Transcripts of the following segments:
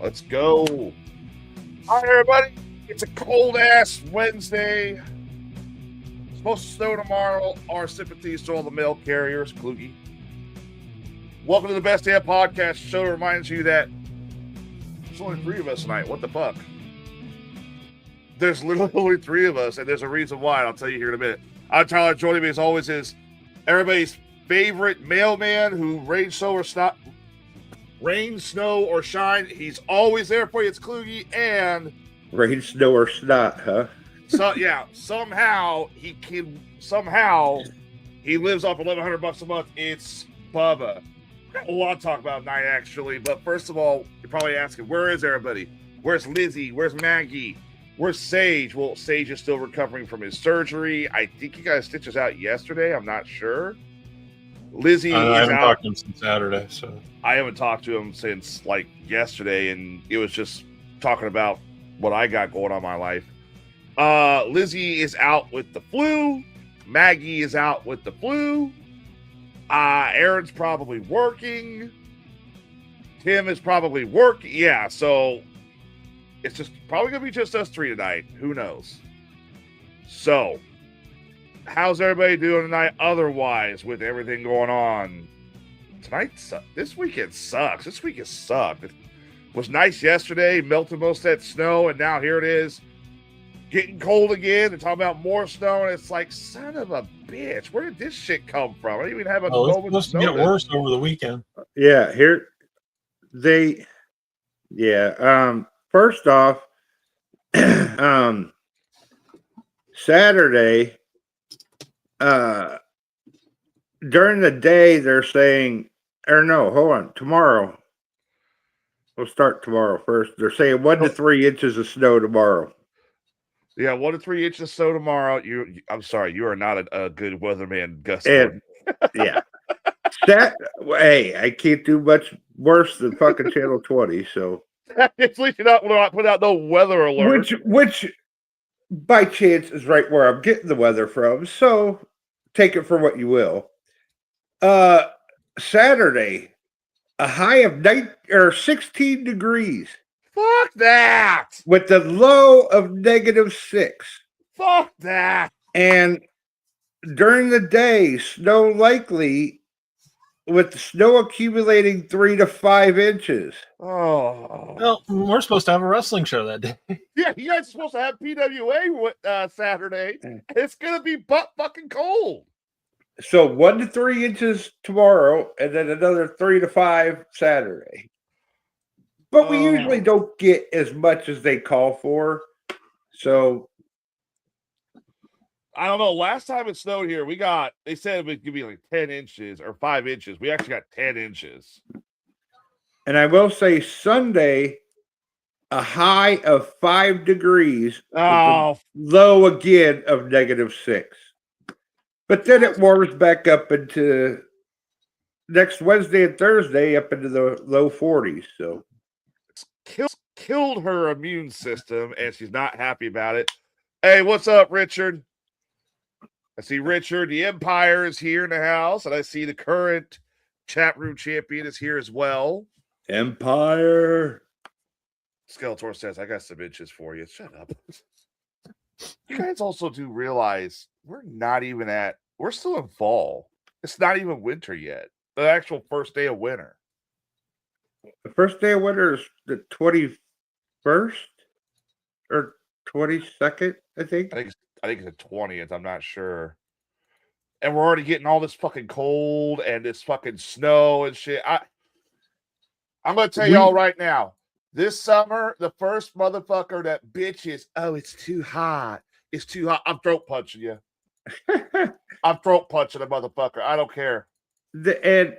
Let's go. Hi, everybody. It's a cold ass Wednesday. It's supposed to snow tomorrow. Our sympathies to all the mail carriers, Kluge. Welcome to the Best Damn Podcast show. Reminds you that there's only three of us tonight. What the fuck? There's literally only three of us, and there's a reason why. And I'll tell you here in a minute. I'm Tyler. Joining me as always is everybody's favorite mailman who rain, snow, or shine. He's always there for you. It's Kluge, and rain, snow, or snot, huh? So yeah, somehow he lives off $1,100 a month. It's Bubba. Got a lot to talk about tonight, actually. But first of all, you're probably asking, where is everybody? Where's Lizzie? Where's Maggie? Where's Sage? Well, Sage is still recovering from his surgery. I think he got stitches out yesterday. I'm not sure. Lizzie I haven't out. talked to him since Saturday, so I haven't talked to him since like yesterday, and it was just talking about what I got going on in my life. Lizzie is out with the flu. Maggie is out with the flu. Aaron's probably working. Tim is probably working. Yeah, so it's just probably gonna be just us three tonight. Who knows? So, how's everybody doing tonight? Otherwise, with everything going on tonight, this weekend sucks. This week has sucked. It was nice yesterday, melted most of that snow, and now here it is, getting cold again. They're talking about more snow, and it's like, son of a bitch, where did this shit come from? I didn't even have a it's moment. supposed to get worse over the weekend. Yeah, first off, Saturday, during the day, they're saying, or no, hold on, tomorrow. We'll start tomorrow first. They're saying 1 to 3 inches of snow tomorrow. Yeah, 1 to 3 inches of snow tomorrow. I'm sorry, you are not a good weatherman, Gus. And, yeah. Hey, I can't do much worse than fucking Channel 20, so. At least you're not put out no weather alert. Which, by chance, is right where I'm getting the weather from, so take it for what you will. Saturday, a high of 16 degrees. Fuck that! With the low of -6. Fuck that! And during the day, snow likely, with the snow accumulating 3 to 5 inches. Oh. Well, we're supposed to have a wrestling show that day. Yeah, you guys are supposed to have PWA Saturday. It's going to be butt fucking cold. So 1 to 3 inches tomorrow, and then another 3 to 5 Saturday. But we usually don't get as much as they call for. So I don't know. Last time it snowed here, they said it would be like 10 inches or 5 inches. We actually got 10 inches. And I will say Sunday, a high of 5 degrees. Oh. Low again of -6. But then it warms back up into next Wednesday and Thursday up into the low 40s. So killed her immune system, and she's not happy about it. Hey, what's up, Richard? I see Richard, the Empire, is here in the house, and I see the current chat room champion is here as well. Empire. Skeletor says, I got some inches for you. Shut up. You guys also do realize we're still in fall. It's not even winter yet. The actual first day of winter. The first day of winter is the 21st or 22nd, I think. I think it's the 20th. I'm not sure. And we're already getting all this fucking cold and this fucking snow and shit. I'm going to tell y'all right now. This summer, the first motherfucker that bitches, it's too hot. It's too hot. I'm throat punching you. I'm throat punching a motherfucker. I don't care. And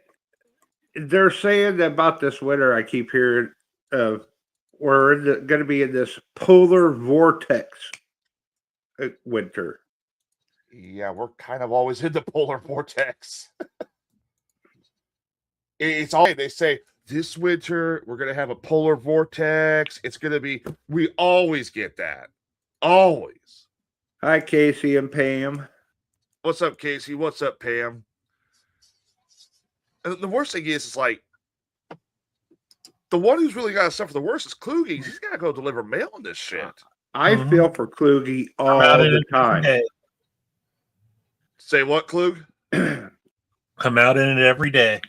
they're saying that about this winter, I keep hearing we're going to be in this polar vortex winter. Yeah, we're kind of always in the polar vortex. It's all they say. This winter, we're going to have a polar vortex. It's going to be, we always get that. Always. Hi, Casey and Pam. What's up, Casey? What's up, Pam? And the worst thing is, it's like, the one who's really got to suffer the worst is Kluge. He's got to go deliver mail in this shit. I feel for Kluge all the time. Say what, Kluge? I'm out in it every day.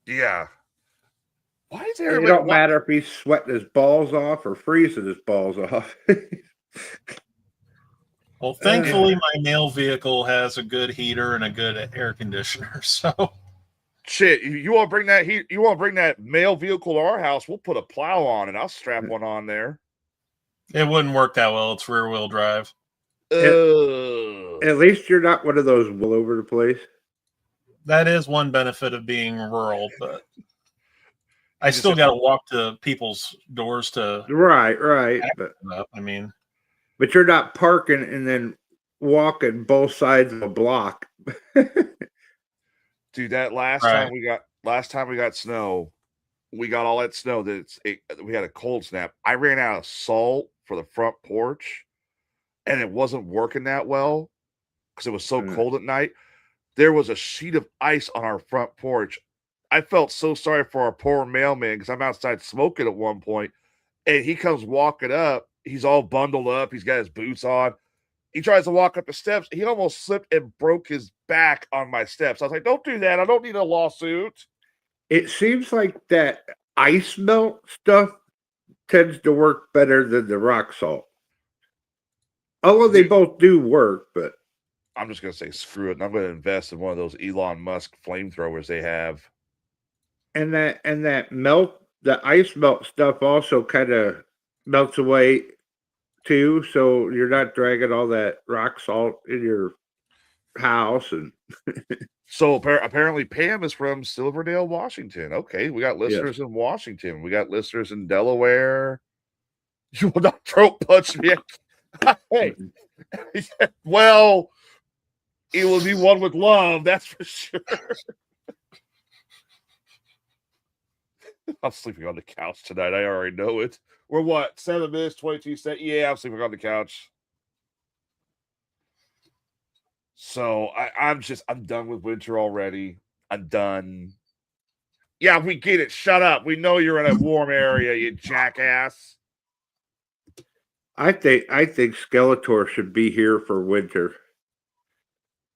Yeah. Why is It everybody? don't matter if he's sweating his balls off or freezing his balls off. Well, thankfully, my mail vehicle has a good heater and a good air conditioner. So, Shit, you want to bring that heat? You want to bring that mail vehicle to our house? We'll put a plow on and I'll strap one on there. it wouldn't work that well. It's rear wheel drive. At least you're not one of those all over the place. That is one benefit of being rural, but I still got to walk to people's doors to. Right. But you're not parking and then walking both sides of a block. Dude, that last time we got snow, we got all that snow that we had a cold snap. I ran out of salt for the front porch, and it wasn't working that well because it was so cold at night. There was a sheet of ice on our front porch. I felt so sorry for our poor mailman because I'm outside smoking at one point, and he comes walking up. He's all bundled up. He's got his boots on. He tries to walk up the steps. He almost slipped and broke his back on my steps. I was like, don't do that. I don't need a lawsuit. It seems like that ice melt stuff tends to work better than the rock salt. Although they both do work, but I'm just going to say screw it. And I'm going to invest in one of those Elon Musk flamethrowers they have. And that the ice melt stuff also kind of melts away too, so you're not dragging all that rock salt in your house. And so apparently Pam is from Silverdale, Washington. Okay, we got listeners in Washington. We got listeners in Delaware. You will not throat punch me. Hey, well, it will be one with love, that's for sure. I'm sleeping on the couch tonight. I already know it. We're what, 7 minutes, 22 seconds? Yeah, I'm sleeping on the couch. So I'm done with winter already. I'm done. Yeah, we get it. Shut up. We know you're in a warm area, you jackass. I think Skeletor should be here for winter.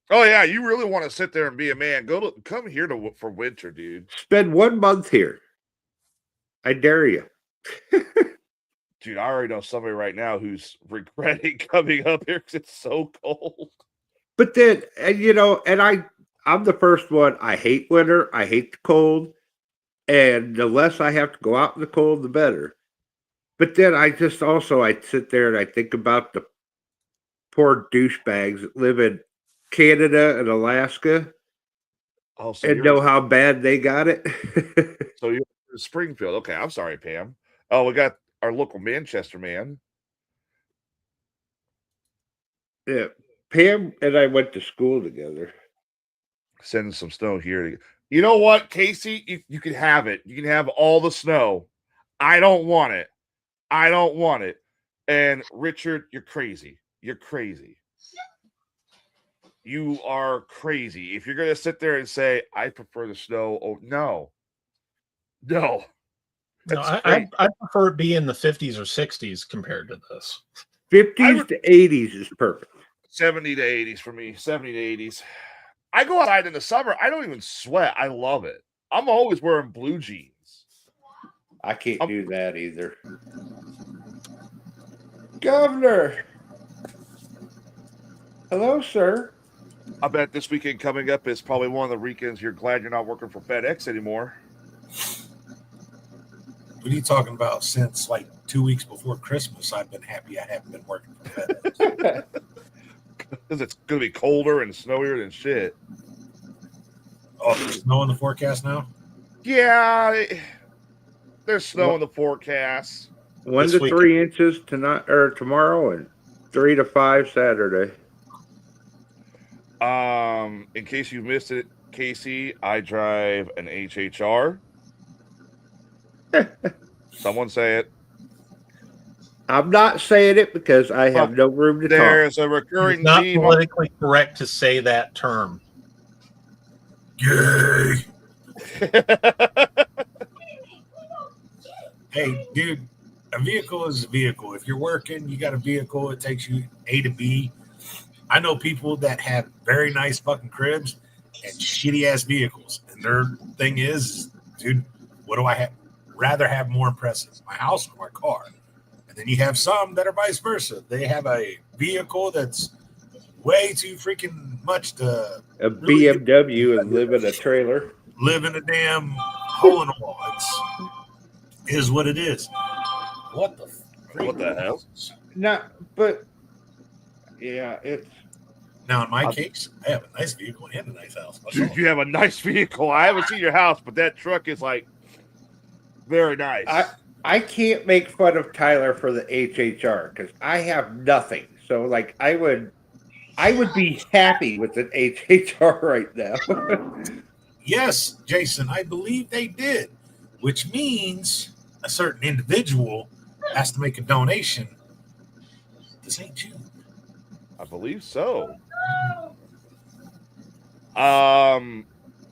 Oh yeah, you really want to sit there and be a man? Come here for winter, dude. Spend 1 month here. I dare you. Dude, I already know somebody right now who's regretting coming up here because it's so cold. But then, I'm the first one. I hate winter. I hate the cold. And the less I have to go out in the cold, the better. But then I sit there and I think about the poor douchebags that live in Canada and Alaska and know how bad they got it. So you're in Springfield. Okay, I'm sorry, Pam. Oh, we got our local Manchester man. Yeah, Pam and I went to school together. Sending some snow here. You know what, Casey? You can have it. You can have all the snow. I don't want it. And Richard, you're crazy. You're crazy. You are crazy. If you're going to sit there and say, I prefer the snow. Oh, no. No, I prefer it be in the 50s or 60s compared to this. 50s to 80s is perfect. 70 to 80s for me. 70 to 80s. I go outside in the summer. I don't even sweat. I love it. I'm always wearing blue jeans. I can't do that either. Governor. Hello, sir. I bet this weekend coming up is probably one of the weekends you're glad you're not working for FedEx anymore. What are you talking about? Since like 2 weeks before Christmas, I've been happy I haven't been working for FedEx. Because it's going to be colder and snowier than shit. Oh, there's snow in the forecast now? Yeah, there's snow in the forecast. 1 to 3 inches tonight or tomorrow, and 3 to 5 Saturday. In case you missed it, Casey, I drive an HHR. Someone say it. I'm not saying it because I have no room to talk. There's a recurring It's not theme. politically correct to say that term. Yay! Hey, dude, a vehicle is a vehicle. If you're working, you got a vehicle, it takes you A to B. I know people that have very nice fucking cribs and shitty ass vehicles. And their thing is, dude, what do I have? Rather have more impressive, my house or my car. And then you have some that are vice versa. They have a vehicle that's way too freaking much to A BMW and live in a trailer. live in a damn hole in the wall. It is what it is. What the hell? No, but yeah, it's Now, in my case, I have a nice vehicle and a nice house. That's Dude, all. you have a nice vehicle. I haven't seen your house, but that truck is like very nice. I can't make fun of Tyler for the HHR because I have nothing. So like I would be happy with an HHR right now. Yes, Jason, I believe they did, which means a certain individual has to make a donation to St. Jude. I believe so.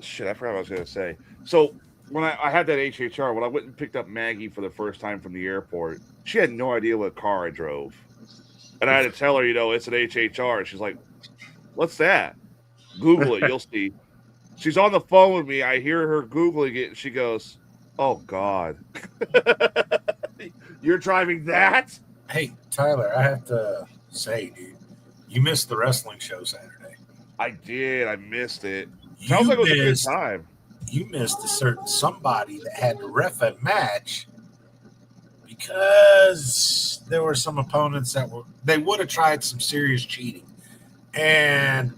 Shit, I forgot what I was gonna say. So when I had that HHR, when I went and picked up Maggie for the first time from the airport, she had no idea what car I drove, and I had to tell her, it's an HHR. She's like, "What's that?" Google it, you'll see. She's on the phone with me. I hear her Googling it, and she goes, "Oh God, you're driving that?" Hey, Tyler, I have to say, dude, you missed the wrestling show Saturday. I did. I missed it. Sounds like it was a good time. You missed a certain somebody that had to ref a match because there were some opponents they would have tried some serious cheating. And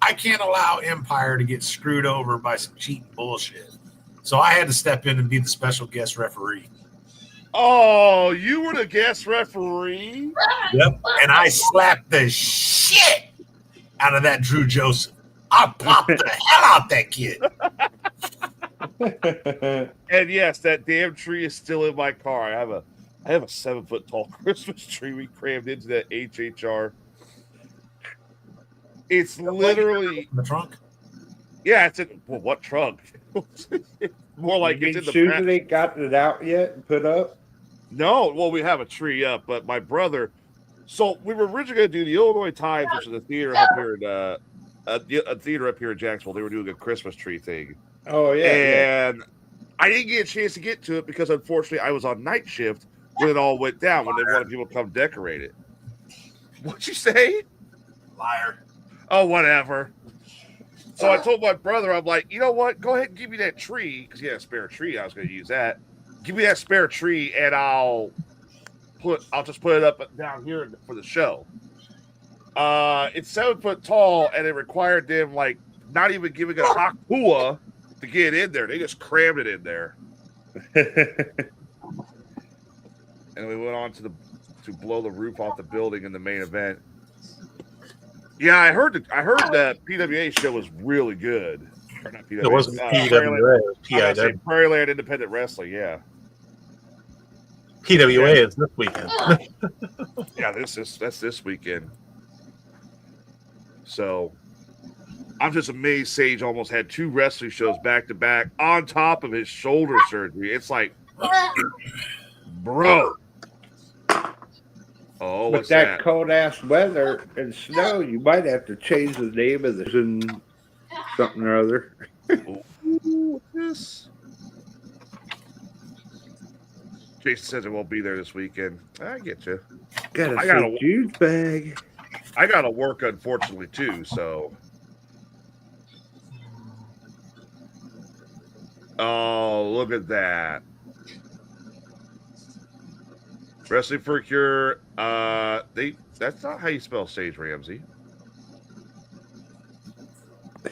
I can't allow Empire to get screwed over by some cheating bullshit. So I had to step in and be the special guest referee. Oh, you were the guest referee? Yep. And I slapped the shit out of that Drew Joseph. I popped the hell out that kid. And yes, that damn tree is still in my car. I have a 7-foot tall Christmas tree we crammed into that HHR. It's literally in the trunk. Yeah, it's in what trunk? More like it's in the Susan ain't gotten it out yet and put up. No, well, we have a tree up, but my brother. So we were originally going to do the Illinois Times, which is a theater up here in a theater up here in Jacksonville. They were doing a Christmas tree thing. Oh yeah, and I didn't get a chance to get to it because unfortunately I was on night shift when it all went down when they wanted people to come decorate it. What'd you say? Liar. Oh, whatever. So I told my brother, I'm like, you know what? Go ahead and give me that tree because he had a spare tree. I was going to use that. Give me that spare tree, and I'll just put it up down here for the show. It's 7 foot tall, and it required them like not even giving a hakua to get in there. They just crammed it in there, and we went on to blow the roof off the building in the main event. Yeah, I heard that PWA show was really good. Or not PWA, It wasn't PWA. It was PIW. Prairieland Independent Wrestling, yeah. PWA is this weekend. Yeah, that's this weekend. So I'm just amazed Sage almost had 2 wrestling shows back to back on top of his shoulder surgery. It's like, bro. Oh, with what's that cold ass weather and snow, you might have to change the name of the something or other. Ooh, what's this? Jason says it won't be there this weekend. I get you. Got I a gotta- St. Jude's bag. I got to work, unfortunately, too. So, oh, look at that. Wrestling for Cure. That's not how you spell Sage Ramsey.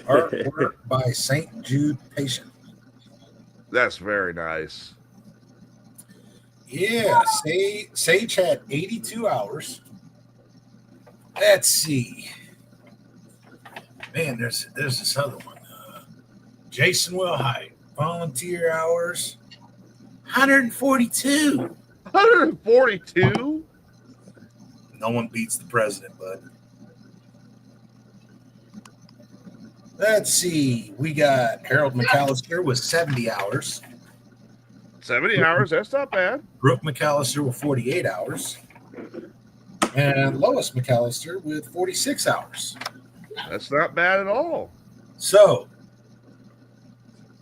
Artwork by St. Jude Patient. That's very nice. Yeah, Sage had 82 hours. Let's see. Man, there's this other one. Jason Wilhite, volunteer hours, 142. 142? No one beats the president, bud. Let's see. We got Harold McAllister with 70 hours. 70 hours. That's not bad. Brooke McAllister with 48 hours. And Lois McAllister with 46 hours. That's not bad at all. So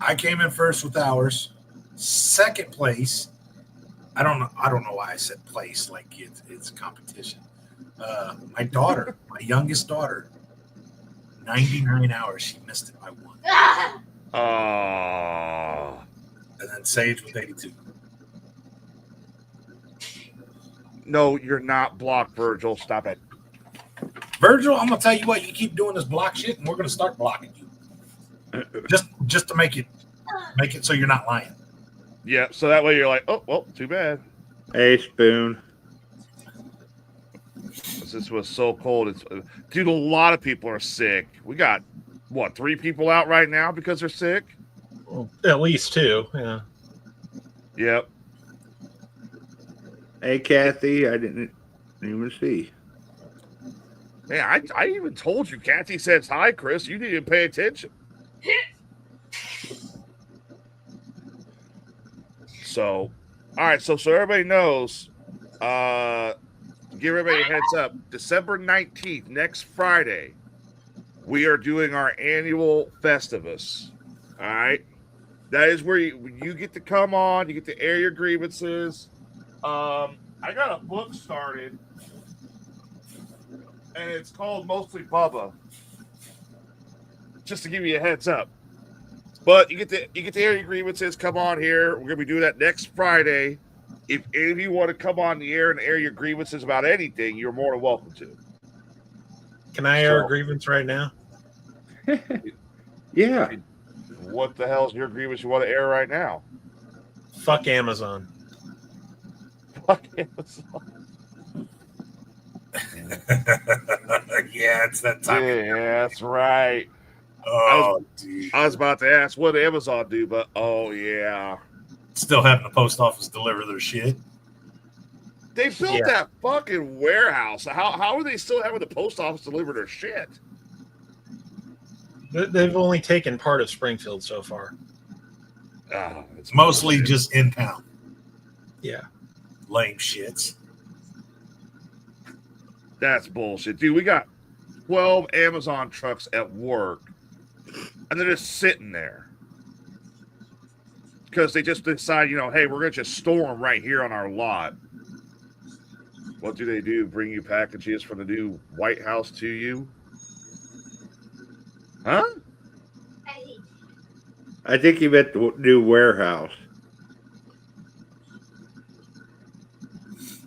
I came in first with hours. Second place, I don't know why I said place like it's competition. My daughter, my youngest daughter, 99 hours. She missed it by one. And then Sage with 82. No, you're not blocked, Virgil. Stop it. Virgil, I'm gonna tell you what. You keep doing this block shit, and we're gonna start blocking you. Just to make it so you're not lying. Yeah, so that way you're like, oh, well, too bad. Hey, Spoon. This was so cold. Dude, a lot of people are sick. We got, 3 people out right now because they're sick? Well, at least 2, yeah. Yep. Hey, Kathy. I didn't even see. Man, I even told you. Kathy says hi, Chris. You didn't pay attention. So, all right. So everybody knows, give everybody a heads up. December 19th, next Friday, we are doing our annual Festivus. All right. That is where you get to come on. You get to air your grievances. I got a book started, and it's called Mostly Bubba. Just to give you a heads up. But you get to air your grievances. Come on here. We're gonna be doing that next Friday. If any of you want to come on the air and air your grievances about anything, you're more than welcome to. Can I air a grievance right now? Yeah. What the hell's your grievance you want to air right now? Fuck Amazon. Fuck Amazon. Yeah, it's that time. Yeah, that's right. Oh, dude. I was about to ask what did Amazon do, but oh yeah. Still having the post office deliver their shit. They built that fucking warehouse. How are they still having the post office deliver their shit? They've only taken part of Springfield so far. It's mostly just in town. Yeah. Lame shits. That's bullshit. Dude, we got 12 Amazon trucks at work, and they're just sitting there. Because they just decide, hey, we're going to just store them right here on our lot. What do they do? Bring you packages from the new White House to you? Huh? I think he meant the new warehouse.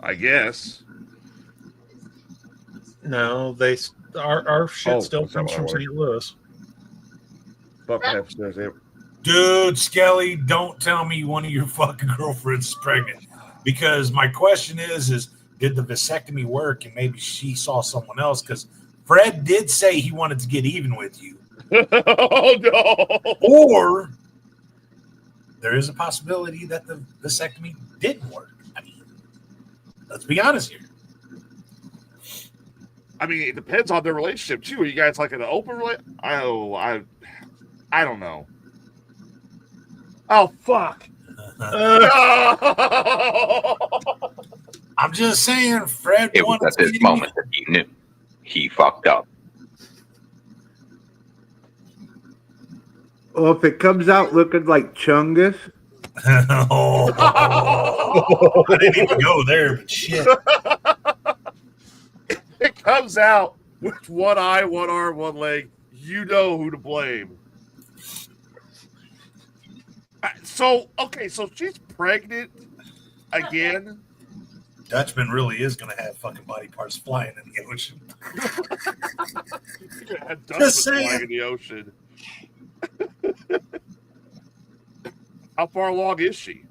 I guess. No, our shit still comes from St. Louis. Dude, Skelly, don't tell me one of your fucking girlfriends is pregnant. Because my question is did the vasectomy work and maybe she saw someone else? Because Fred did say he wanted to get even with you. Oh, no. Or there is a possibility that the vasectomy didn't work. I mean, let's be honest here. I mean, it depends on their relationship, too. Are you guys like in an open relationship? I don't know. Oh, fuck. I'm just saying, Fred. It was at this moment that he knew he fucked up. Well, if it comes out looking like Chungus. Oh, I didn't even go there, but shit. It comes out with one eye, one arm, one leg. You know who to blame. So she's pregnant again. Dutchman really is going to have fucking body parts flying in the ocean. You're gonna have Dutchman flying in the ocean. How far along is she?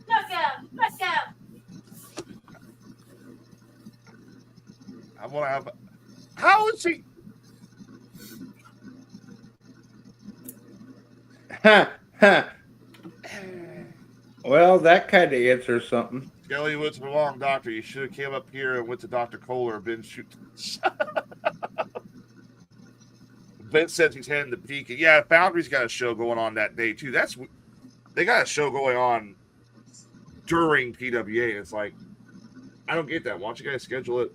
Let's go. I want to have. How is she? Ha ha. Well, that kind of answers something. Skelly went to the wrong doctor. You should have came up here and went to Dr. Kohler and been shoot. Vince says he's heading to Beacon. Yeah, Foundry's got a show going on that day too. they got a show going on during PWA. And it's like, I don't get that. Why don't you guys schedule it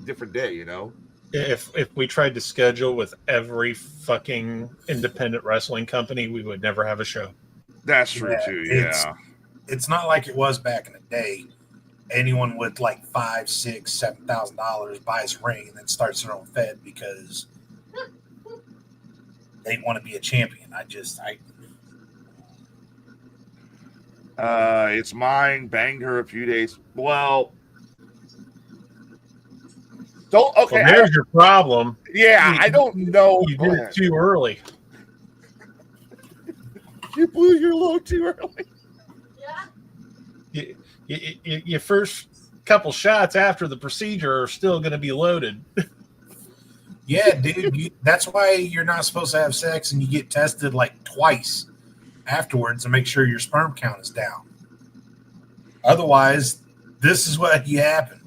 a different day, you know? If we tried to schedule with every fucking independent wrestling company, we would never have a show. That's true, Yeah, too. Yeah. It's not like it was back in the day. Anyone with like $5,000, $6,000, $7,000 buys a ring and then starts their own fed because they want to be a champion. It's mine. Banged her a few days. Well, don't. Okay. Well, there's your problem. Yeah, I don't know. You did it too early. You blew your load too early. Your first couple shots after the procedure are still going to be loaded. Yeah, dude. That's why you're not supposed to have sex and you get tested like twice afterwards to make sure your sperm count is down. Otherwise, this is what you happen.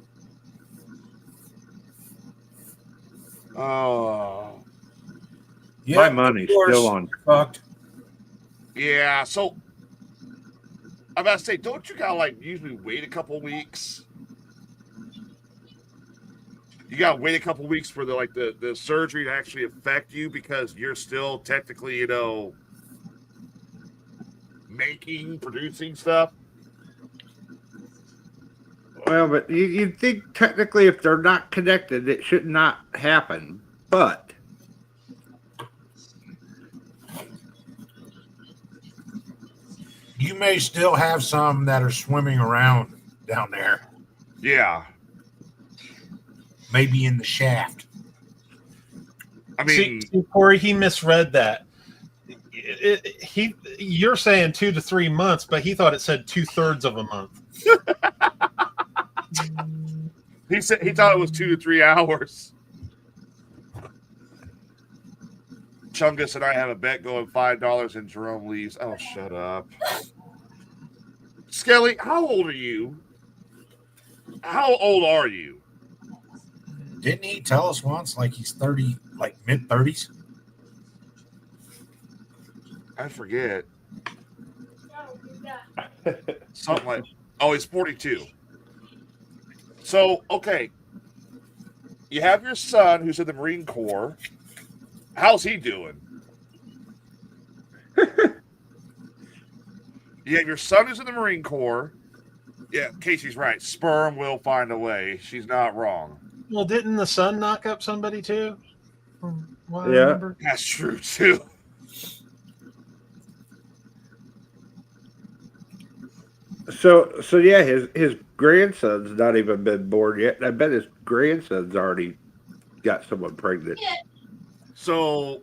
Oh. Yeah, My money's of course, still on. you're fucked. Yeah, so I'm about to say, don't you gotta like usually wait a couple weeks? You gotta wait a couple weeks for the surgery to actually affect you because you're still technically, you know, producing stuff. Well, but you'd think technically if they're not connected, it should not happen. But You may still have some that are swimming around down there, Yeah. maybe in the shaft. I mean, See, Corey, he misread that. You're saying 2 to 3 months, but he thought it said 2/3 of a month. he thought it was 2 to 3 hours. Chungus and I have a bet going $5 and Jerome leaves. Oh, shut up. Skelly, how old are you? How old are you? Didn't he tell us once like he's 30, like mid-30s? I forget. Something like, oh, he's 42. So, okay. You have your son who's in the Marine Corps. How's he doing? You have your son who's in the Marine Corps. Yeah, Casey's right. Sperm will find a way. She's not wrong. Well, didn't the son knock up somebody too? From what I Yeah. remember? That's true, too. so yeah, his grandson's not even been born yet. And I bet his grandson's already got someone pregnant. So,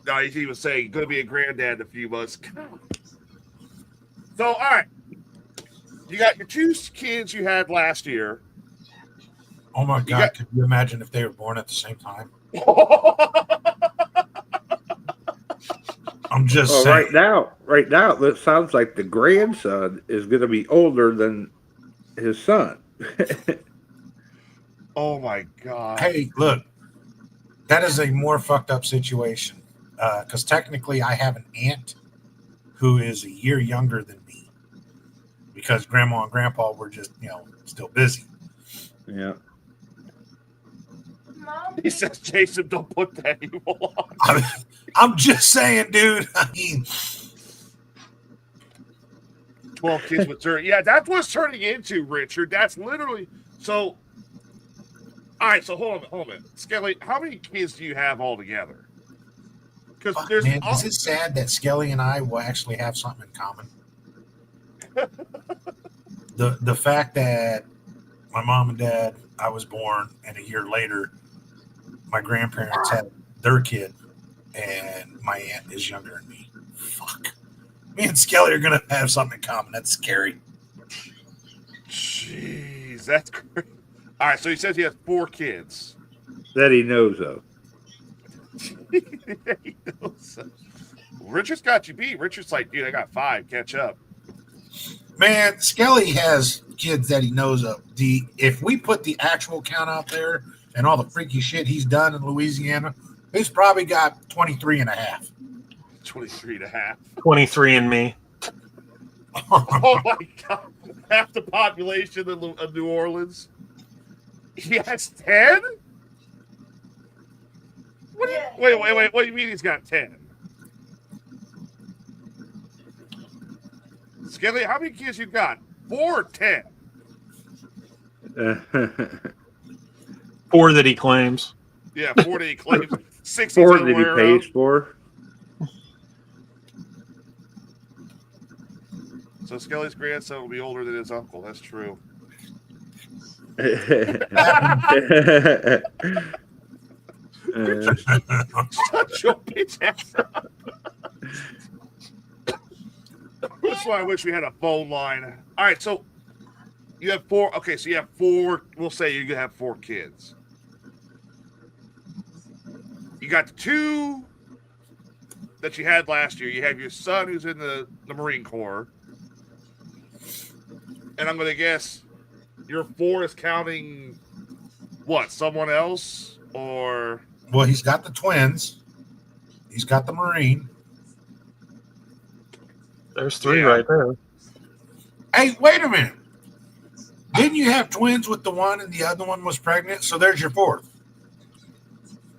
now he's even saying, going to be a granddad in a few months. So, all right. You got your 2 kids you had last year. Oh my God, could you imagine if they were born at the same time? I'm just Well, saying. right now, it sounds like the grandson is going to be older than his son. Oh, my God. Hey, look, that is a more fucked up situation because technically I have an aunt who is a year younger than me because grandma and grandpa were just, still busy. Yeah. He says, Jason, don't put that evil on. I'm just saying, dude. I mean, 12 kids with 30. Yeah, that's what it's turning into, Richard. That's literally. So, all right, so hold on a minute. Skelly, how many kids do you have altogether? Because fuck, there's. man, is it sad that Skelly and I will actually have something in common? The fact that my mom and dad, I was born, and a year later, my grandparents had their kid, and my aunt is younger than me. Fuck. Me and Skelly are going to have something in common. That's scary. Jeez, that's crazy. All right, so he says he has 4 kids. That he knows of. He knows. Richard's got you beat. Richard's like, dude, I got 5. Catch up. Man, Skelly has kids that he knows of. If we put the actual count out there and all the freaky shit he's done in Louisiana, he's probably got 23 and a half. 23 and a half. 23 and me. Oh my God. Half the population of New Orleans. He has 10? What do you, wait. What do you mean he's got 10? Skelly, how many kids you got? 4 or 10? 4 that he claims. Yeah, 4 that he claims. 60 4 to that he wear pays out. for. So Skelly's grandson will be older than his uncle. That's true. Shut your bitch ass up. That's why I wish we had a phone line. All right, so you have 4. Okay, so you have 4. We'll say you have 4 kids. You got the 2 that you had last year. You have your son who's in the Marine Corps. And I'm going to guess your 4 is counting what? Someone else? Or. Well, he's got the twins. He's got the Marine. There's 3 Yeah. right there. Hey, wait a minute. Didn't you have twins with the one and the other one was pregnant? So there's your 4th.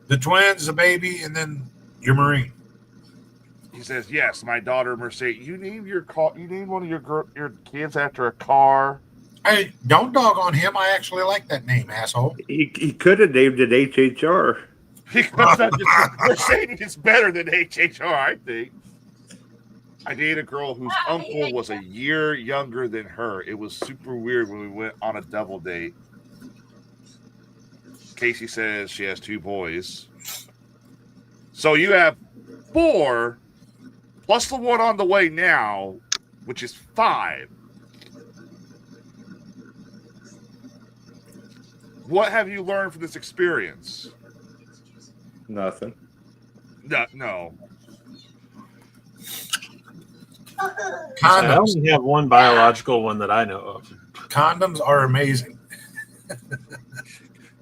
The twins, the baby, and then your Marine. He says, "Yes, my daughter Mercedes. You named your car. You named one of your kids after a car." Hey, don't dog on him. I actually like that name, asshole. He could have named it HHR. Because Mercedes is better than HHR, I think. I dated a girl whose uncle was a year younger than her. It was super weird when we went on a double date. Casey says she has 2 boys. So you have 4 plus the one on the way now, which is 5. What have you learned from this experience? Nothing. No. I Condoms. only have one biological one that I know of. Condoms are amazing.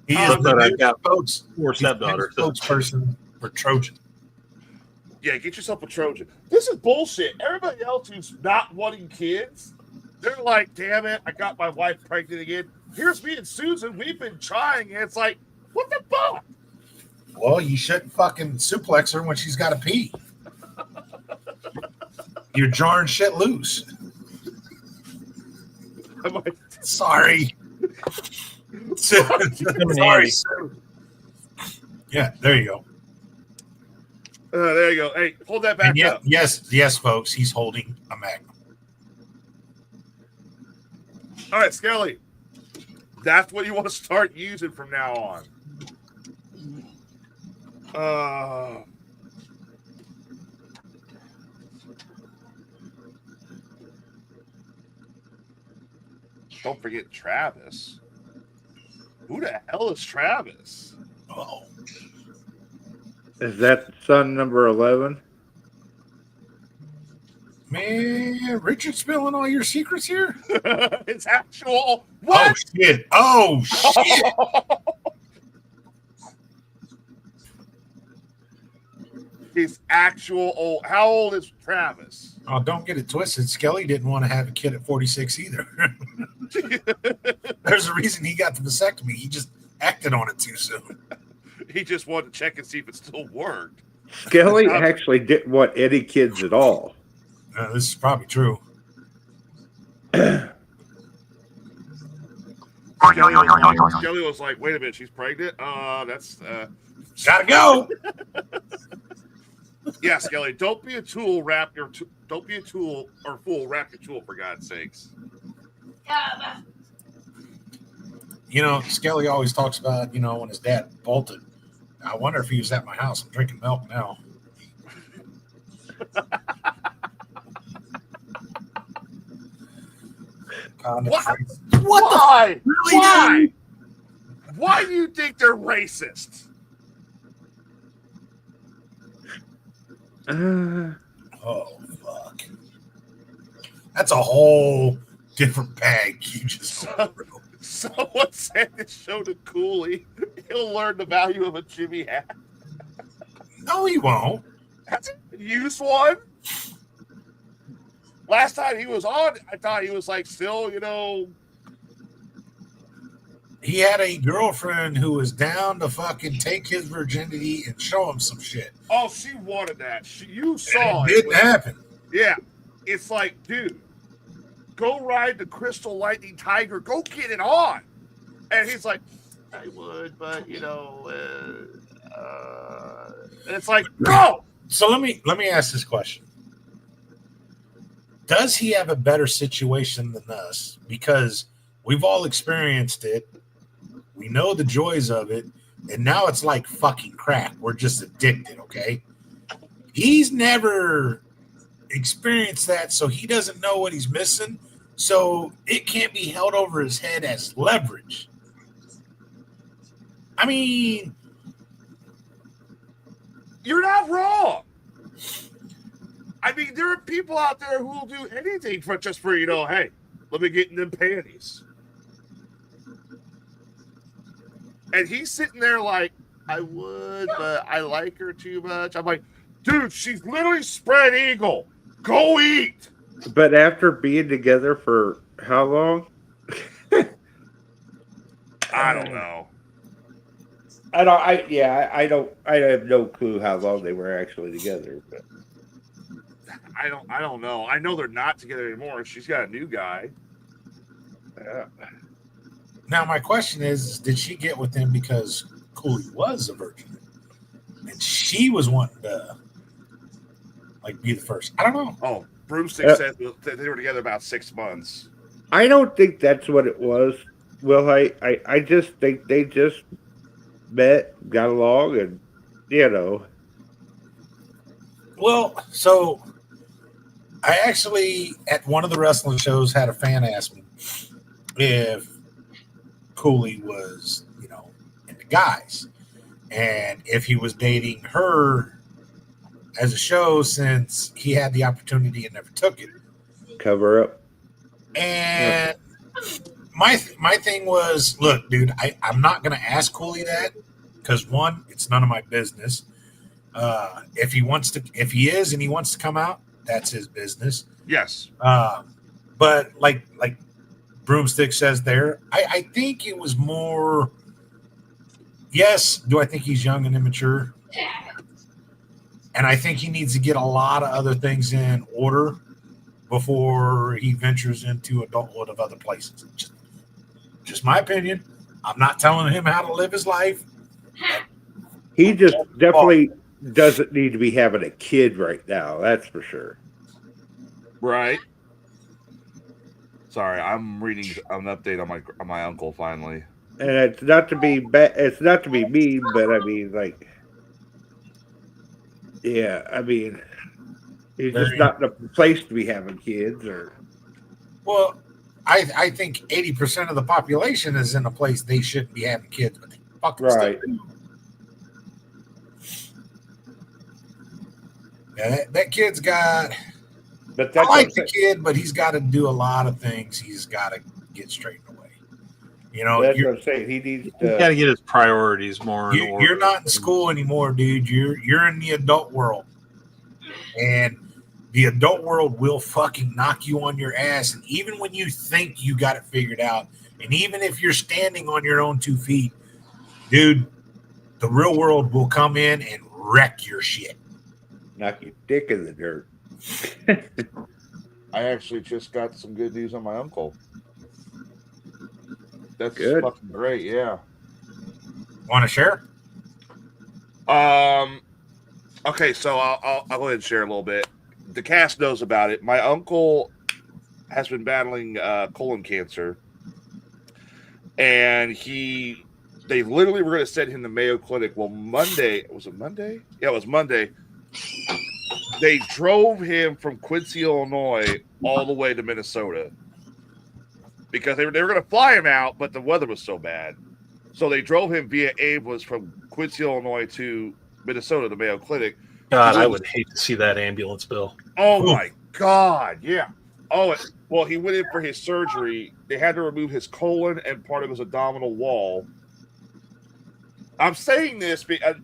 He is But the I new got spokes- 4 he's the new stepdaughters. spokesperson for Trojan. Yeah, get yourself a Trojan. This is bullshit. Everybody else who's not wanting kids, they're like, damn it, I got my wife pregnant again. Here's me and Susan. We've been trying. And it's like, what the fuck? Well, you shouldn't fucking suplex her when she's got to pee. You're jarring shit loose. I'm like, Sorry. Sorry, Sue. Yeah, there you go. there you go. Hey, hold that back And up. yes, folks, he's holding a Magnum. All right, Skelly. That's what you want to start using from now on. Don't forget Travis. Who the hell is Travis? Oh, Is that son number 11? man, Richard spilling all your secrets here? It's actual. What? Oh, shit. His actual old. How old is Travis? Oh, don't get it twisted. Skelly didn't want to have a kid at 46 either. There's a reason he got the vasectomy. He just acted on it too soon. He just wanted to check and see if it still worked. Skelly actually didn't want any kids at all. This is probably true. Skelly was like, "Wait a minute, she's pregnant. That's Gotta go. yeah, Skelly. Don't be a tool. Don't be a tool or fool. Wrap your tool for God's sakes." You know, Skelly always talks about, when his dad bolted. I wonder if he was at my house. I'm drinking milk now. What? Why? Really, Why? dude? Why do you think they're racist? Oh, fuck. That's a whole different bag you just Someone said this show to Cooley. He'll learn the value of a Jimmy hat. No, he won't. Has he? use one. Last time he was on, I thought he was like still, He had a girlfriend who was down to fucking take his virginity and show him some shit. Oh, she wanted that. You saw And it. it didn't happen. Yeah. It's like, dude, go ride the Crystal Lightning Tiger. Go get it on. And he's like, I would, but and it's like, go. So let me ask this question. Does he have a better situation than us? Because we've all experienced it. We know the joys of it. And now it's like fucking crack. We're just addicted, okay? He's never experienced that, so he doesn't know what he's missing. So it can't be held over his head as leverage. I mean, you're not wrong. I mean, there are people out there who will do anything for hey, let me get in them panties. And he's sitting there like, I would, but I like her too much. I'm like, dude, she's literally spread eagle. Go eat. But after being together for how long? I don't know. I have no clue how long they were actually together, but I don't know. I know they're not together anymore. She's got a new guy. now my question is, did she get with him because Cooley was a virgin and she was wanting to be the first? I don't know. Oh, Broomstick said that they were together about 6 months. I don't think that's what it was. Will, I just think they just met, got along, and Well, so I actually at one of the wrestling shows had a fan ask me if Cooley was, into guys, and if he was dating her as a show since he had the opportunity and never took it. cover up. And my thing was, look, dude, I'm not going to ask Cooley that because one, it's none of my business. If he is and he wants to come out, that's his business. Yes. But like Broomstick says there, I think it was more. Yes, do I think he's young and immature? And I think he needs to get a lot of other things in order before he ventures into adulthood of other places. Just my opinion. I'm not telling him how to live his life. He just definitely doesn't need to be having a kid right now. That's for sure. Right. Sorry, I'm reading an update on my uncle finally. And it's not to be it's not to be mean, but I mean, he's just not in a place to be having kids. Or well, I think 80% of the population is in a place they shouldn't be having kids, but they fucking right. still do. Yeah, that kid's got. But I like the kid, but he's got to do a lot of things. He's got to get straightened away. That's what I'm saying. He needs to. You got to get his priorities more. You're not in school anymore, dude. You're in the adult world, and the adult world will fucking knock you on your ass. And even when you think you got it figured out, and even if you're standing on your own 2 feet, dude, the real world will come in and wreck your shit. Knock your dick in the dirt. I actually just got some good news on my uncle. That's good. Fucking great, yeah. Want to share? Okay, so I'll go ahead and share a little bit. The cast knows about it. My uncle has been battling colon cancer, and they literally were going to send him to Mayo Clinic. Well, Monday, was it Monday? Yeah, it was Monday. They drove him from Quincy, Illinois, all the way to Minnesota because they were going to fly him out, but the weather was so bad. So they drove him via ambulance from Quincy, Illinois to Minnesota to Mayo Clinic. God, I would hate to see that ambulance bill. Oh, my God. Yeah. Oh, well, he went in for his surgery. They had to remove his colon and part of his abdominal wall. I'm saying this because I've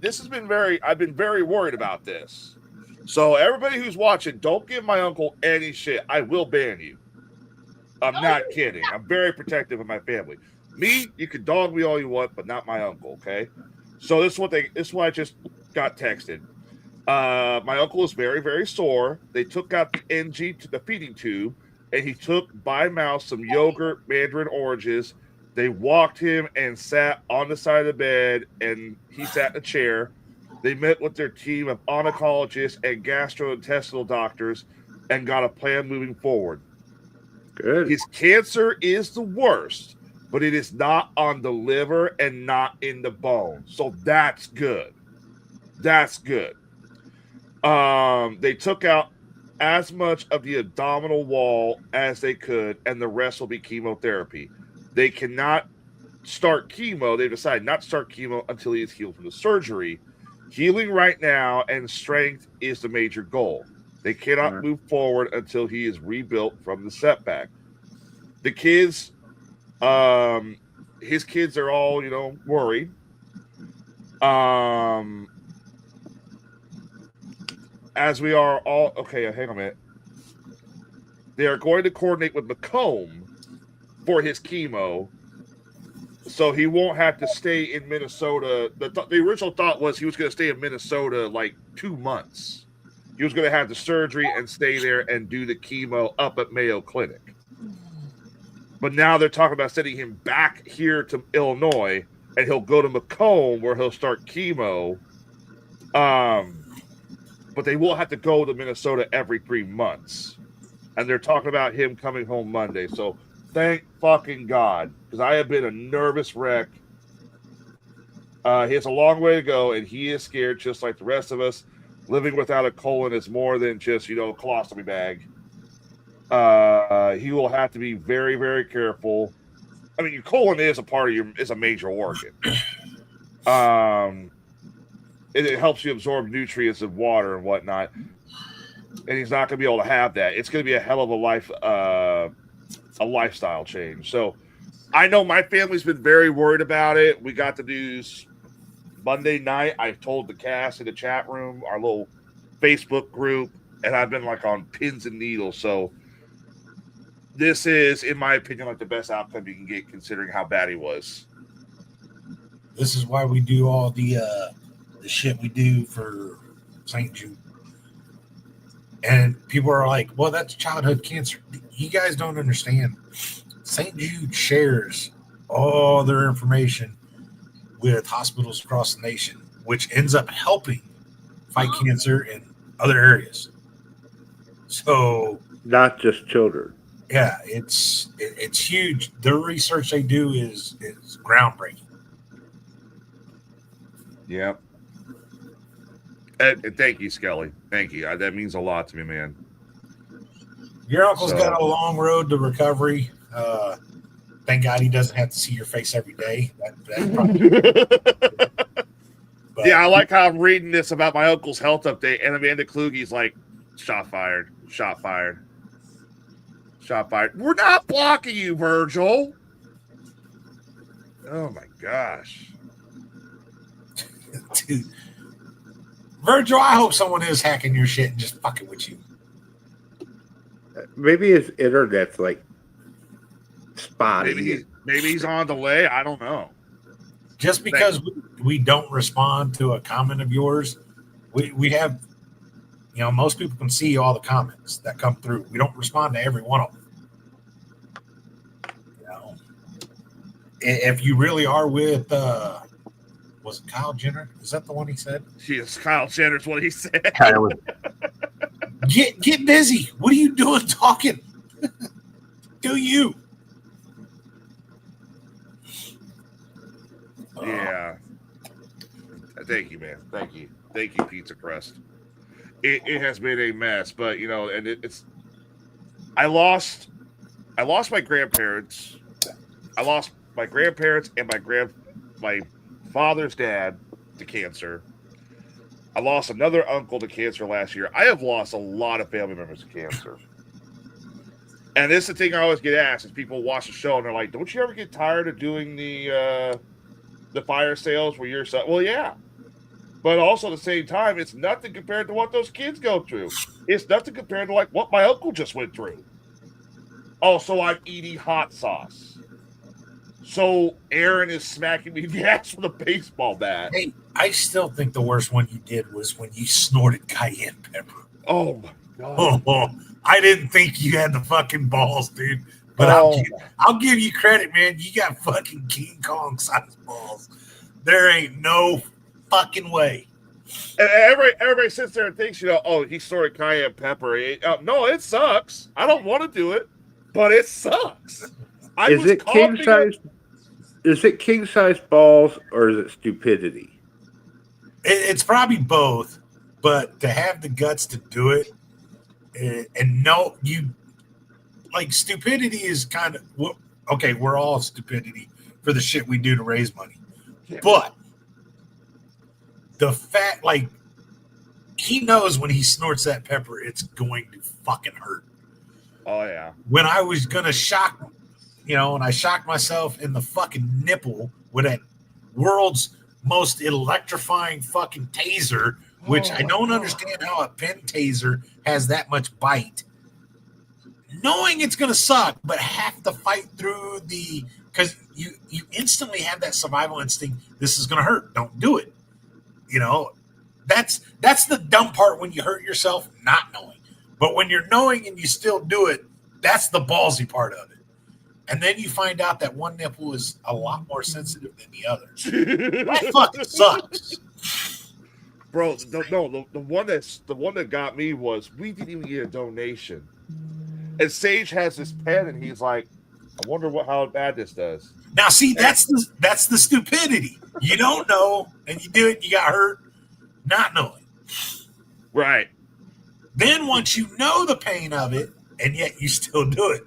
been very worried about this. So everybody who's watching, don't give my uncle any shit. I will ban you. I'm not kidding. I'm very protective of my family. Me, you can dog me all you want, but not my uncle. Okay. So this is what I just got texted. My uncle is very, very sore. They took out the NG to the feeding tube, and he took by mouth some yogurt, mandarin oranges. They walked him and sat on the side of the bed, and he sat in a chair. They met with their team of oncologists and gastrointestinal doctors and got a plan moving forward. Good. His cancer is the worst, but it is not on the liver and not in the bone. So that's good. That's good. They took out as much of the abdominal wall as they could, and the rest will be chemotherapy. They cannot start chemo. They decided not to start chemo until he is healed from the surgery. Healing right now and strength is the major goal. They cannot move forward until he is rebuilt from the setback. The kids, his kids are all, worried. As we are all, okay, hang on a minute. They are going to coordinate with Macomb for his chemo, so he won't have to stay in Minnesota. The original thought was he was going to stay in Minnesota like 2 months. He was going to have the surgery and stay there and do the chemo up at Mayo Clinic. But now they're talking about sending him back here to Illinois, and he'll go to Macomb where he'll start chemo. But they will have to go to Minnesota every 3 months. And they're talking about him coming home Monday. So thank fucking God, because I have been a nervous wreck. He has a long way to go, and he is scared just like the rest of us. Living without a colon is more than just, a colostomy bag. He will have to be very, very careful. I mean, your colon is is a major organ. It helps you absorb nutrients and water and whatnot. And he's not going to be able to have that. It's going to be a hell of a lifestyle change. So I know my family's been very worried about it. We got the news Monday night. I told the cast in the chat room, our little Facebook group, and I've been like on pins and needles. So this is, in my opinion, like the best outcome you can get considering how bad he was. This is why we do all the shit we do for St. Jude. And people are like, well, that's childhood cancer. You guys don't understand. St. Jude shares all their information with hospitals across the nation, which ends up helping fight cancer in other areas. So Not just children. yeah, it's huge. The research they do is groundbreaking. Yep. And thank you, Skelly. Thank you. That means a lot to me, man. Your uncle's got a long road to recovery. Thank God he doesn't have to see your face every day. That probably, but, yeah, I like how I'm reading this about my uncle's health update, and Amanda Kluge's like, shot fired, shot fired, shot fired. We're not blocking you, Virgil. Oh, my gosh. dude, Virgil, I hope someone is hacking your shit and just fucking with you. Maybe his internet's like spotty. Maybe he's on delay. I don't know. Just because we don't respond to a comment of yours, we have, most people can see all the comments that come through. We don't respond to every one of them. If you really are with, was it Kyle Jenner? Is that the one he said? Yes, Kyle Jenner's what he said. Get busy. What are you doing talking? Do you? Yeah. Thank you, man. Thank you. Thank you, Pizza Crust. It has been a mess, but and it's. I lost my grandparents. I lost my grandparents and my father's dad to cancer. I lost another uncle to cancer last year. I have lost a lot of family members to cancer. And this is the thing I always get asked is people watch the show and they're like, don't you ever get tired of doing the fire sales where you're well, yeah. But also at the same time, it's nothing compared to what those kids go through. It's nothing compared to like what my uncle just went through. Also, I'm eating hot sauce. So Aaron is smacking me in the ass with a baseball bat. Hey, I still think the worst one you did was when you snorted cayenne pepper. Oh my god. Oh, I didn't think you had the fucking balls, dude. But I'll give you credit, man. You got fucking King Kong size balls. There ain't no fucking way. And everybody sits there and thinks, oh, he snorted cayenne pepper. No, it sucks. I don't want to do it, but it sucks. Is it king size? Is it king size balls or is it stupidity? It's probably both, but to have the guts to do it, and no, you like stupidity is kind of okay. We're all stupidity for the shit we do to raise money, but the fact, like, he knows when he snorts that pepper, it's going to fucking hurt. Oh yeah. When I was gonna shock. And I shocked myself in the fucking nipple with that world's most electrifying fucking taser, which I don't understand how a pen taser has that much bite. Knowing it's going to suck, but have to fight through because you instantly have that survival instinct. This is going to hurt. Don't do it. That's the dumb part when you hurt yourself, not knowing. But when you're knowing and you still do it, that's the ballsy part of it. And then you find out that one nipple is a lot more sensitive than the other. That fucking sucks. Bro, the one that got me was we didn't even get a donation. And Sage has this pen and he's like, I wonder how bad this does. Now see, that's the stupidity. You don't know and you do it, you got hurt, not knowing. Right. Then once you know the pain of it, and yet you still do it.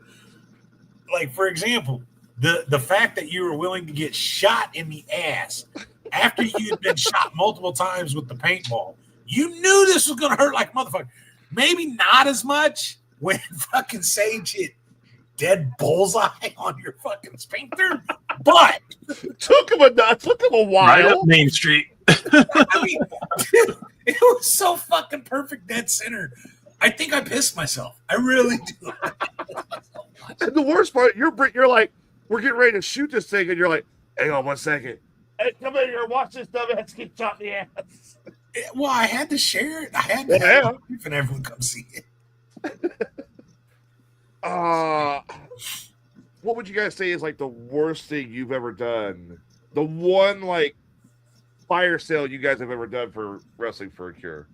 Like, for example, the fact that you were willing to get shot in the ass after you'd been shot multiple times with the paintball, you knew this was going to hurt like a motherfucker. Maybe not as much when fucking Sage hit dead bullseye on your fucking sphincter, but took him a while. Right up Main Street. I mean, dude, it was so fucking perfect, dead center. I think I pissed myself. I really do. And the worst part, you're like, we're getting ready to shoot this thing, and you're like, hang on 1 second. Hey, come in here and watch this dumbass get shot in the ass. Well, I had to share it. I had to have it and everyone come see it. What would you guys say is like the worst thing you've ever done? The one like fire sale you guys have ever done for Wrestling for a Cure?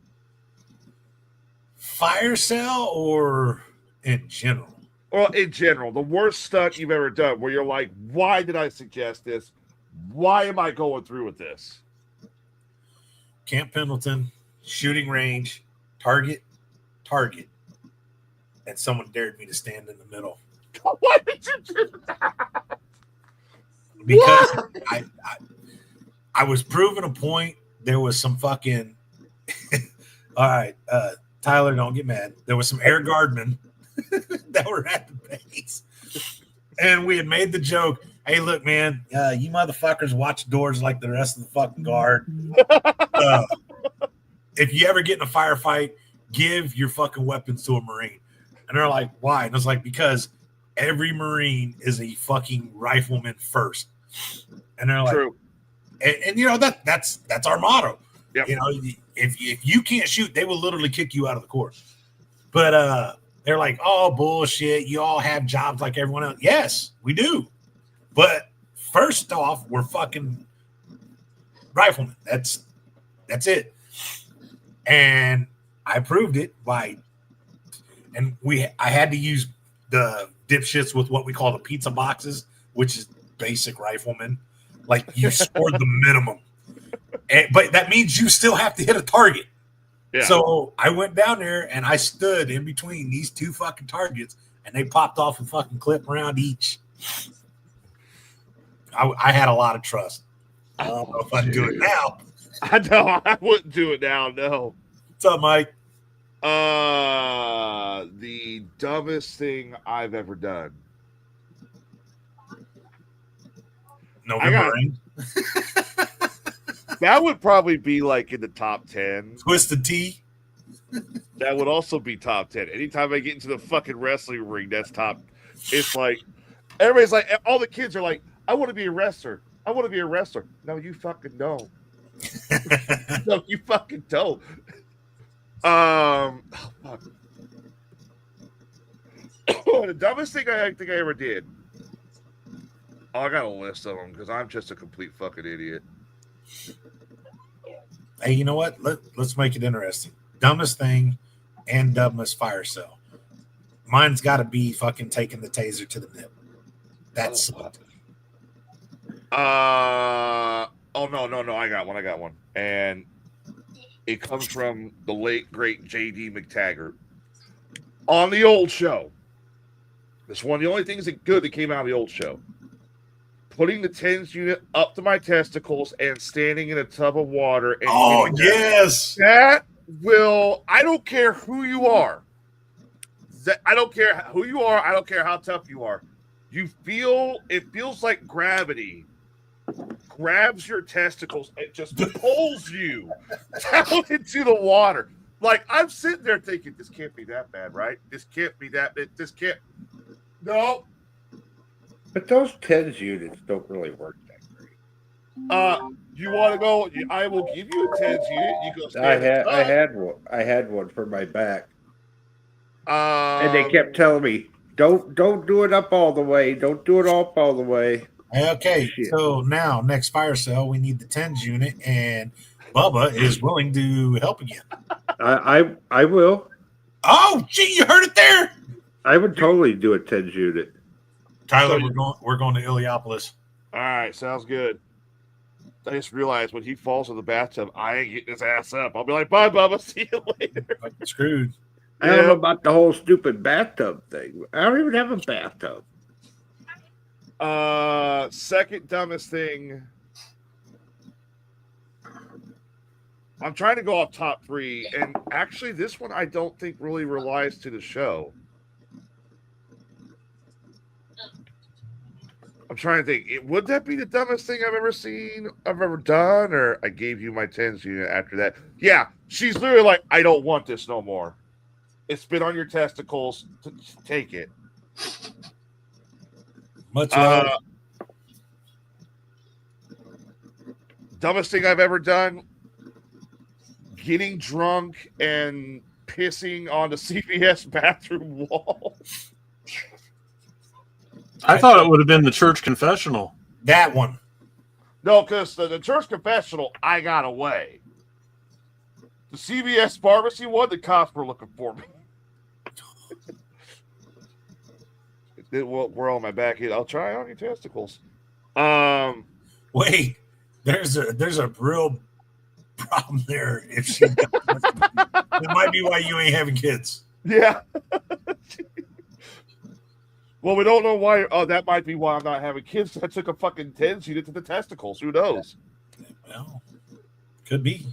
Fire sale or in general? Well, in general, the worst stunt you've ever done where you're like, why did I suggest this? Why am I going through with this? Camp Pendleton, shooting range, target, and someone dared me to stand in the middle. Why did you do that? Because I was proving a point. There was some fucking all right, Tyler, don't get mad. There was some air guardmen that were at the base. And we had made the joke, hey, look, man, you motherfuckers watch doors like the rest of the fucking guard. If you ever get in a firefight, give your fucking weapons to a Marine. And they're like, why? And I was like, because every Marine is a fucking rifleman first. And they're like, true. And you know, that's our motto. Yep. You know, if you can't shoot, they will literally kick you out of the course. But they're like, oh, bullshit. You all have jobs like everyone else. Yes, we do. But first off, we're fucking riflemen. That's it. And I proved it and I had to use the dipshits with what we call the pizza boxes, which is basic rifleman. Like you scored the minimum. But that means you still have to hit a target. Yeah. So I went down there and I stood in between these two fucking targets and they popped off a fucking clip around each. I had a lot of trust. I don't know if I'd do it now. I know I wouldn't do it now. No. What's up, Mike? The dumbest thing I've ever done. November rain. That would probably be like in the top 10. Twisted Tea. That would also be top 10. Anytime I get into the fucking wrestling ring, that's top. It's like, everybody's like, all the kids are like, I want to be a wrestler. I want to be a wrestler. No, you fucking don't. No, you fucking don't. Oh, fuck. The dumbest thing I think I ever did. Oh, I got a list of them because I'm just a complete fucking idiot. Hey, you know what? Let's make it interesting. Dumbest thing and dumbest fire cell. Mine's got to be fucking taking the taser to the nip. That's Oh no, I got one. And it comes from the late great JD McTaggart on the old show. This one of the only things that good that came out of the old show. Putting the TENS unit up to my testicles and standing in a tub of water. And yes. That will, I don't care who you are. I don't care who you are. I don't care how tough you are. It feels like gravity grabs your testicles and just pulls you down into the water. Like, I'm sitting there thinking, this can't be that bad, right? This can't. No. But those TENS units don't really work that great. You want to go? I will give you a TENS unit. You go stand I had one for my back. And they kept telling me, don't do it up all the way. Don't do it up all the way. Okay, Shit. so now next fire cell, we need the TENS unit, and Bubba is willing to help again. I will. Oh, gee, you heard it there, I would totally do a TENS unit. Tyler. We're going to Iliopolis. All right, sounds good. I just realized when he falls in the bathtub, I ain't getting his ass up. I'll be like, bye, Bubba. See you later. Fucking screwed. I don't know about the whole stupid bathtub thing. I don't even have a bathtub. Second dumbest thing. I'm trying to go off top 3, and actually, this one I don't think really relies to the show. I'm trying to think. Would that be the dumbest thing I've ever seen, I've ever done, or I gave you my TENS unit after that? Yeah, she's literally like, I don't want this no more. It's been on your testicles. Take it. Much love. Dumbest thing I've ever done: getting drunk and pissing on the CVS bathroom wall. I thought it would have been the church confessional. That one. No, because the church confessional, I got away. The CVS pharmacy one, the cops were looking for me. We're on my back. I'll try on your testicles. Wait, there's a real problem there. If she, that might be why you ain't having kids. Yeah. Well, we don't know why. Oh, that might be why I'm not having kids. I took a fucking TENS unit to the testicles. Who knows? Well, could be.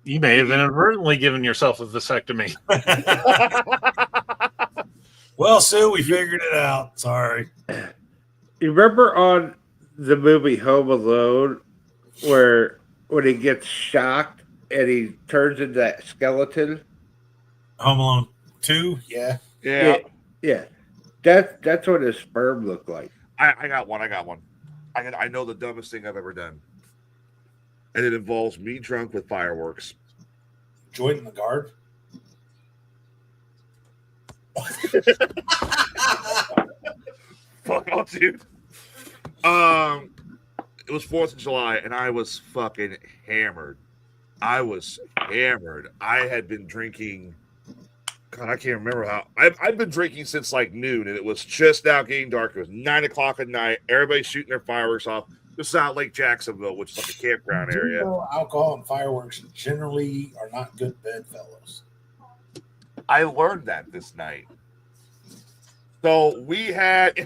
You may have inadvertently given yourself a vasectomy. Well, Sue, we figured it out. Sorry. You remember on the movie Home Alone where when he gets shocked and he turns into that skeleton? Home Alone 2, yeah. Yeah. That's what his sperm looked like. I got one. I know the dumbest thing I've ever done. And it involves me drunk with fireworks. Join the guard. Fuck off, dude. It was 4th of July, and I was fucking hammered. I had been drinking. God, I can't remember how. I've been drinking since like noon, and it was just now getting dark. It was 9 o'clock at night. Everybody's shooting their fireworks off. This is out Lake Jacksonville, which is like a campground area. Alcohol and fireworks generally are not good bedfellows. I learned that this night. So we had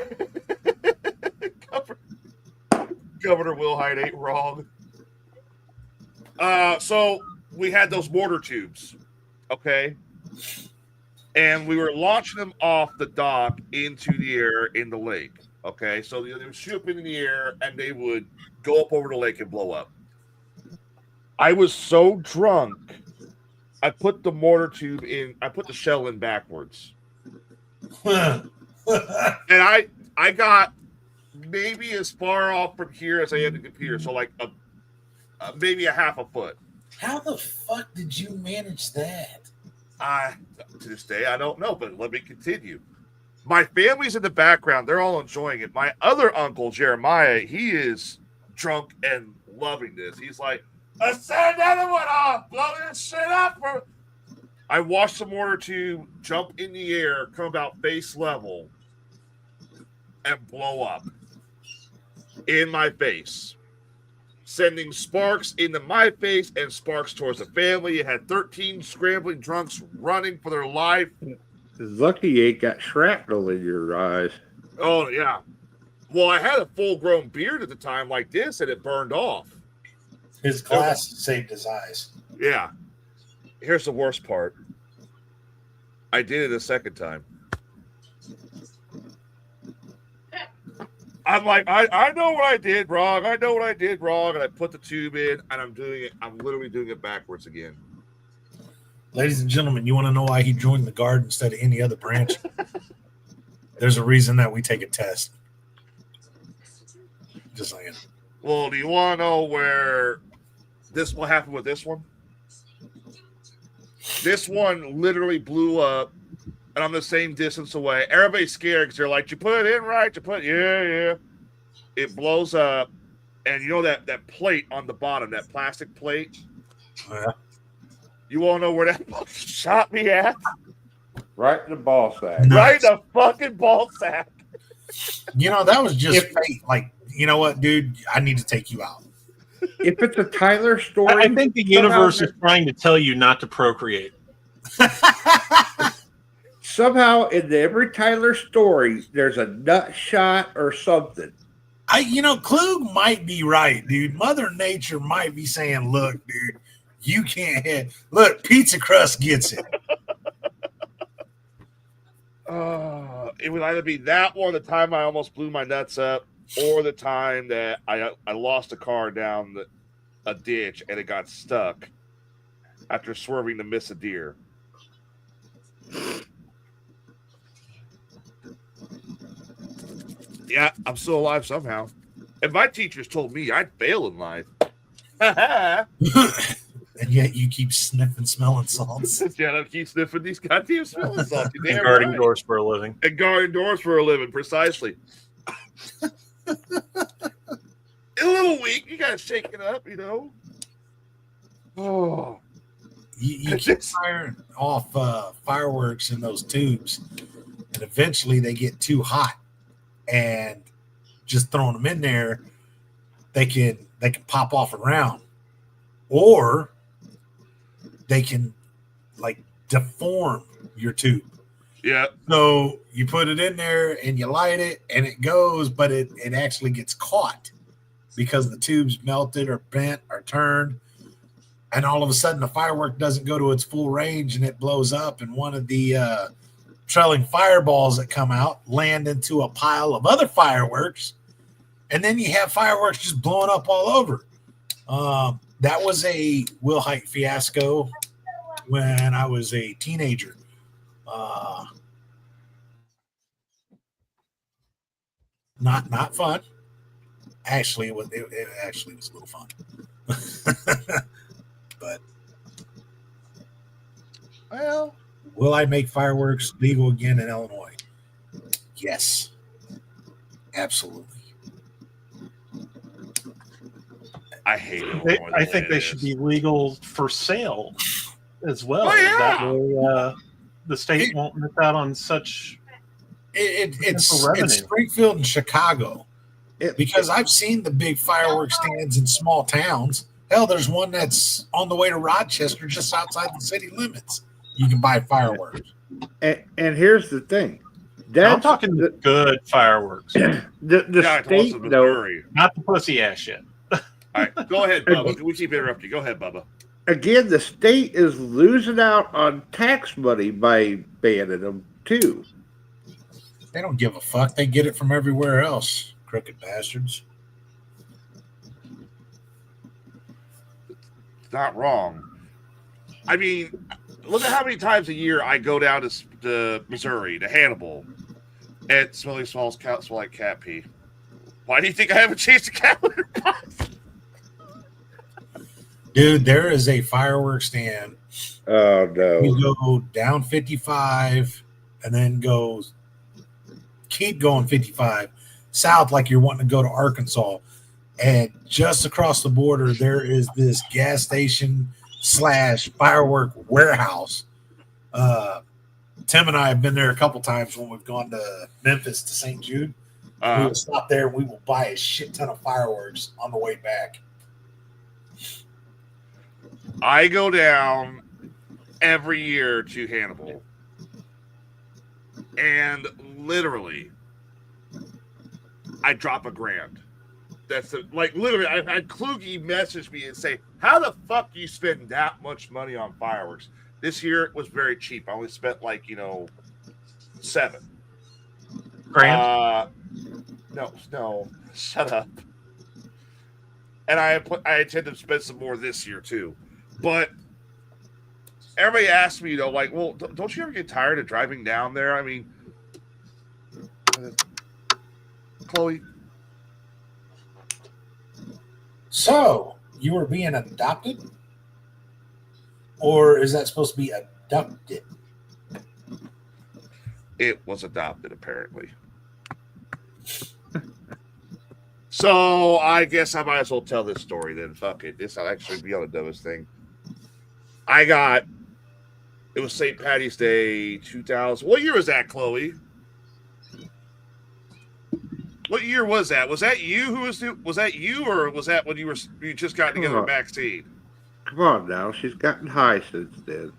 Governor Wilhite ain't wrong. So we had those mortar tubes, okay, and we were launching them off the dock into the air in the lake. Okay, so they would shoot up into the air and they would go up over the lake and blow up. I was so drunk, I put the mortar tube in. I put the shell in backwards, and I got maybe as far off from here as I had the computer. So like maybe a half a foot. How the fuck did you manage that? To this day, I don't know, but let me continue. My family's in the background. They're all enjoying it. My other uncle, Jeremiah, he is drunk and loving this. He's like, let's set another one off. Blow this shit up. I watched the mortar tube jump in the air, come about face level, and blow up in my face, sending sparks into my face and sparks towards the family. It had 13 scrambling drunks running for their life. Lucky you ain't got shrapnel in your eyes. Oh, yeah. Well, I had a full-grown beard at the time like this, and it burned off. His glass saved his eyes. Yeah. Here's the worst part. I did it a second time. I'm like, I know what I did wrong. I know what I did wrong. And I put the tube in, and I'm doing it. I'm literally doing it backwards again. Ladies and gentlemen, you want to know why he joined the guard instead of any other branch? There's a reason that we take a test. Just saying. Well, do you want to know where this will happen with this one? This one literally blew up, and I'm the same distance away. Everybody's scared because they're like, you put it in right? You put, yeah. It blows up, and you know that plate on the bottom, that plastic plate? Yeah. You want to know where that shot me at? Right in the ball sack. No. Right in the fucking ball sack. You know, that was just fate. Like, you know what, dude? I need to take you out. If it's a Tyler story, I think the universe is trying to tell you not to procreate. somehow in every Tyler story, there's a nut shot or something. Klug might be right, dude. Mother Nature might be saying, look, dude, you can't hit. Look, pizza crust gets it. It would either be that one, the time I almost blew my nuts up, or the time that I lost a car down a ditch and it got stuck after swerving to miss a deer. Yeah, I'm still alive somehow. And my teachers told me I'd fail in life. And yet you keep sniffing smelling salts. Yeah, I keep sniffing these goddamn smelling salts. And guarding doors for a living. And guarding doors for a living, precisely. A little weak. You got to shake it up, Oh. You keep firing off fireworks in those tubes, and eventually they get too hot. And just throwing them in there, they can pop off around. Or they can deform your tube. Yeah. So you put it in there and you light it and it goes, but it actually gets caught because the tube's melted or bent or turned. And all of a sudden the firework doesn't go to its full range and it blows up. And one of the trailing fireballs that come out land into a pile of other fireworks. And then you have fireworks just blowing up all over. That was a Wilhite fiasco when I was a teenager. Not fun. Actually, it actually was a little fun. But Well, will I make fireworks legal again in Illinois? Yes, absolutely. I hate it. I think they should be legal for sale as well. Oh, yeah. That way, the state won't miss out on such. It's revenue. Springfield and Chicago, because I've seen the big fireworks stands in small towns. Hell, there's one that's on the way to Rochester, just outside the city limits. You can buy fireworks. And here's the thing. I'm talking good fireworks, The state, though, not the pussy ass shit. All right, go ahead, Bubba. We keep interrupting you. Go ahead, Bubba. again, the state is losing out on tax money by banning them, too. They don't give a fuck. They get it from everywhere else. Crooked bastards. not wrong. I mean, look at how many times a year I go down to Missouri, to Hannibal, and smelly smells smell like cat pee. Why do you think I haven't changed the cat litter box? Dude, there is a fireworks stand. Oh no! You go down 55 and then keep going 55 south like you're wanting to go to Arkansas. And just across the border, there is this gas station / firework warehouse. Tim and I have been there a couple times when we've gone to Memphis to St. Jude. We will stop there and we will buy a shit ton of fireworks on the way back. I go down every year to Hannibal, and literally, I drop $1,000. That's literally. I had Kluge message me and say, "How the fuck do you spend that much money on fireworks?" This year it was very cheap. I only spent $7 Grand. No, shut up. And I intend to spend some more this year too. But everybody asks me, well, don't you ever get tired of driving down there? I mean, Chloe. So, you were being adopted? Or is that supposed to be abducted? It was adopted, apparently. So, I guess I might as well tell this story then. Fuck it. This will actually be on the dumbest thing. It was St. Patty's Day 2000. What year was that, Chloe? What year was that? Was that you was that you, or was that when you just got together with Maxine? Come on now, she's gotten high since then.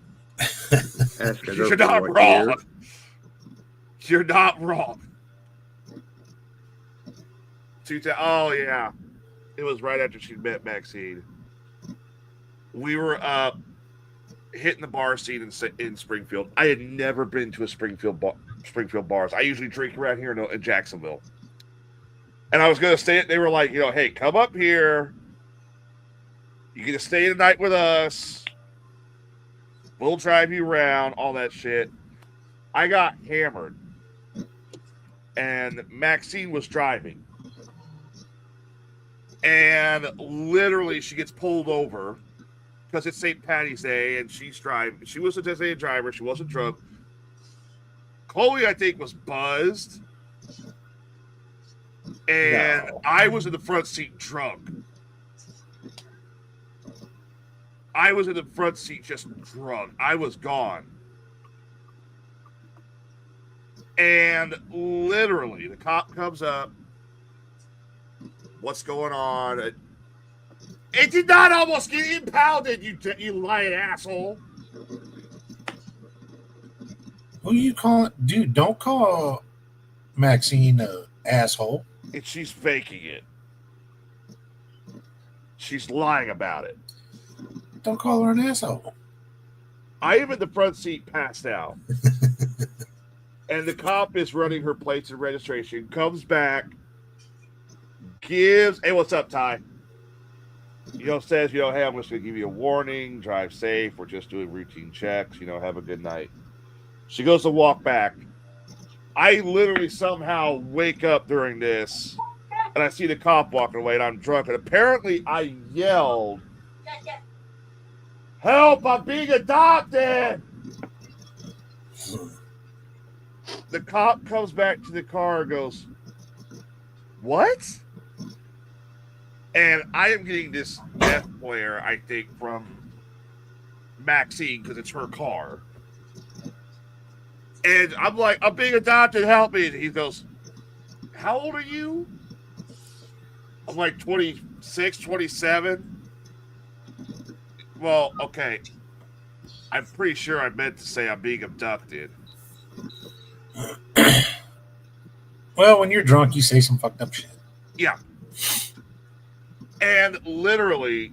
You're not wrong. Year. You're not wrong. Oh yeah, it was right after she met Maxine. We were hitting the bar scene in Springfield. I had never been to a Springfield bars. I usually drink around here in Jacksonville. And I was going to stay. They were like, hey, come up here. You get to stay the night with us. We'll drive you around, all that shit. I got hammered. And Maxine was driving. And literally, she gets pulled over because it's St. Patty's Day, and she's driving. She was a designated driver. She wasn't drunk. Chloe, I think, was buzzed. And no. I was in the front seat drunk. I was in the front seat just drunk. I was gone. And literally, the cop comes up. What's going on? It did not almost get impounded, you lying asshole. Who you calling? Dude, don't call Maxine an asshole. And she's faking it. She's lying about it. Don't call her an asshole. I am in the front seat, passed out. And the cop is running her plates and registration, comes back, gives, hey, what's up, Ty? Says, hey, I'm just going to give you a warning, drive safe, we're just doing routine checks, have a good night. She goes to walk back. I literally somehow wake up during this, and I see the cop walking away, and I'm drunk, and apparently I yelled, help, I'm being adopted! The cop comes back to the car and goes, what? And I am getting this death glare, I think, from Maxine, because it's her car. And I'm like, I'm being adopted, help me. And he goes, how old are you? I'm like 26, 27. Well, okay. I'm pretty sure I meant to say I'm being abducted. Well, when you're drunk, you say some fucked up shit. Yeah. And literally,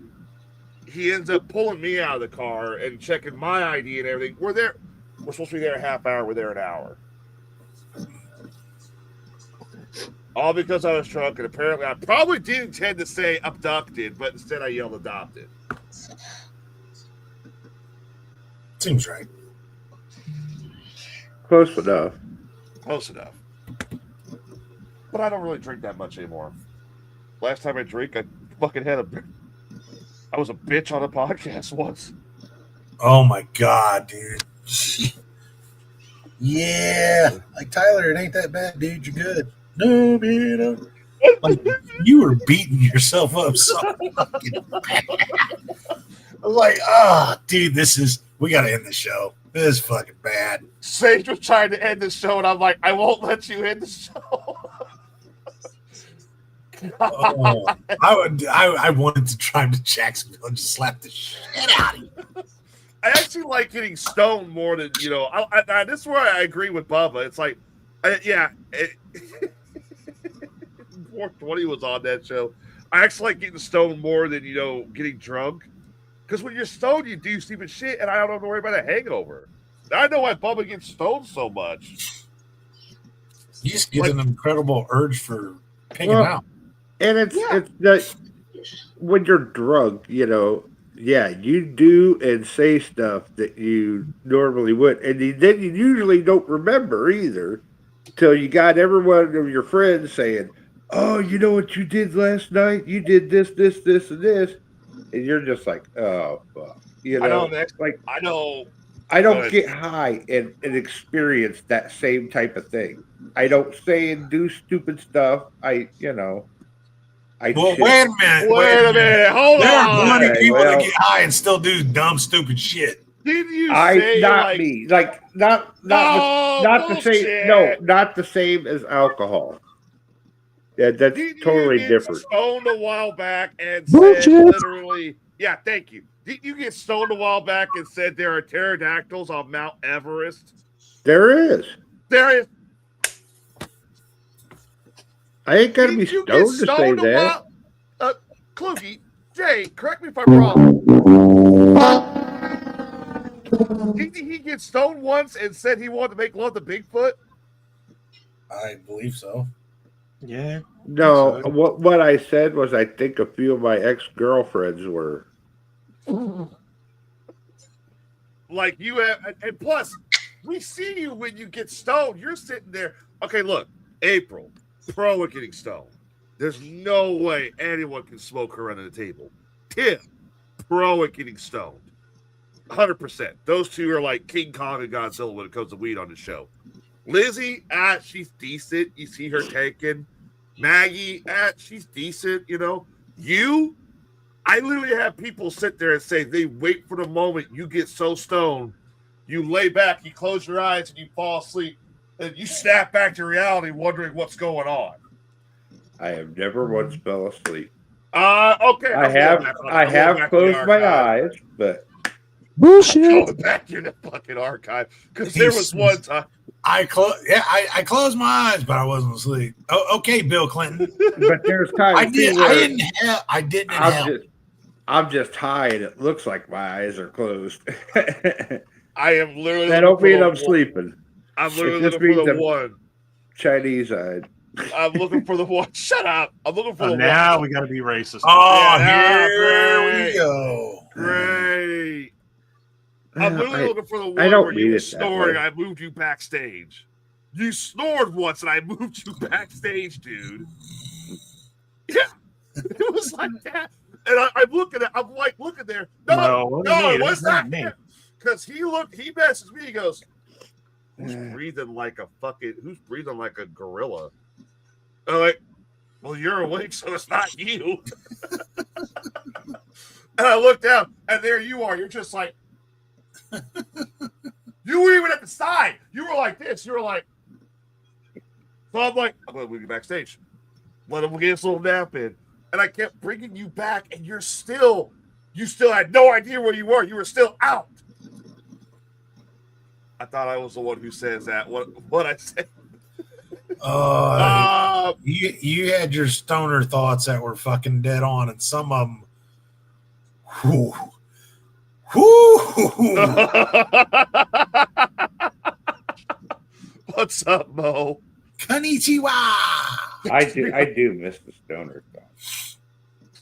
he ends up pulling me out of the car and checking my ID and everything. We're supposed to be there a half hour. We're there an hour. All because I was drunk, and apparently I probably did intend to say abducted, but instead I yelled adopted. Seems right. Close enough. Close enough. But I don't really drink that much anymore. Last time I drank, I fucking I was a bitch on a podcast once. Oh my god, dude. Yeah, like Tyler, it ain't that bad, dude. You're good. No, man. Like you were beating yourself up so fucking bad. I was like, dude, we gotta end the show. This is fucking bad. Sage was trying to end the show, and I'm like, I won't let you end the show. I wanted to drive to Jacksonville and just slap the shit out of you. I actually like getting stoned more than, this is where I agree with Bubba. It's like, 420 was on that show. I actually like getting stoned more than, getting drunk. Because when you're stoned, you do stupid shit, and I don't have to worry about a hangover. I know why Bubba gets stoned so much. You just get an incredible urge for picking out. And it's that when you're drunk, you do and say stuff that you normally would, and then you usually don't remember either till you got every one of your friends saying, "Oh, you know what you did last night? You did this, this, this, and this," and you're just like, "Oh, fuck," I know. I don't get high and experience that same type of thing. I don't say and do stupid stuff. Wait a minute. Wait a minute. Hold there on. are plenty of people that get high and still do dumb, stupid shit. Did you say not me? Like not the same. No, not the same as alcohol. Yeah, that's totally different. Stoned a while back and said literally, yeah, thank you. Did you get stoned a while back and said there are pterodactyls on Mount Everest? There is. There is. I ain't gotta be stoned to say that. Kluge, Jay, correct me if I'm wrong. Didn't he get stoned once and said he wanted to make love to Bigfoot? I believe so. Yeah. No, what I said was I think a few of my ex-girlfriends were. Like you have, and plus, we see you when you get stoned. You're sitting there. Okay, look, April, pro at getting stoned. There's no way anyone can smoke her under the table. Tim, pro at getting stoned. 100%. Those two are like King Kong and Godzilla when it comes to weed on the show. Lizzie, she's decent. You see her taking. Maggie, she's decent, You, I literally have people sit there and say they wait for the moment you get so stoned, you lay back, you close your eyes, and you fall asleep, and you snap back to reality wondering what's going on. I have never once fell asleep. Okay. I have closed my eyes, but bullshit. Going back to the fucking archive because there was one time. I closed my eyes, but I wasn't asleep. Oh, okay, Bill Clinton. But there's times I didn't help. I'm just high, and it looks like my eyes are closed. I am literally. That don't mean I'm sleeping. I'm literally looking for the one. Chinese eyed. I'm looking for the one. Shut up! I'm looking for the one. Now we got to be racist. Oh, here we go. Great. I'm literally looking for the one where you were snoring. I moved you backstage. You snored once, and I moved you backstage, dude. Yeah, it was like that. And I'm looking at. I'm like looking there. No, what's that? Because he messages me. He goes, "Who's breathing like a gorilla?" I'm like, "Well, you're awake, so it's not you." And I looked down, and there you are. You're just like. You were even at the side. You were like this. You were like. So I'm like, I'm going to move you backstage. Let him get his little nap in. And I kept bringing you back, and you still had no idea where you were. You were still out. I thought I was the one who says that. What I said. You had your stoner thoughts that were fucking dead on, and some of them. Whew. What's up, Mo? Konnichiwa. I do miss the stoner thoughts.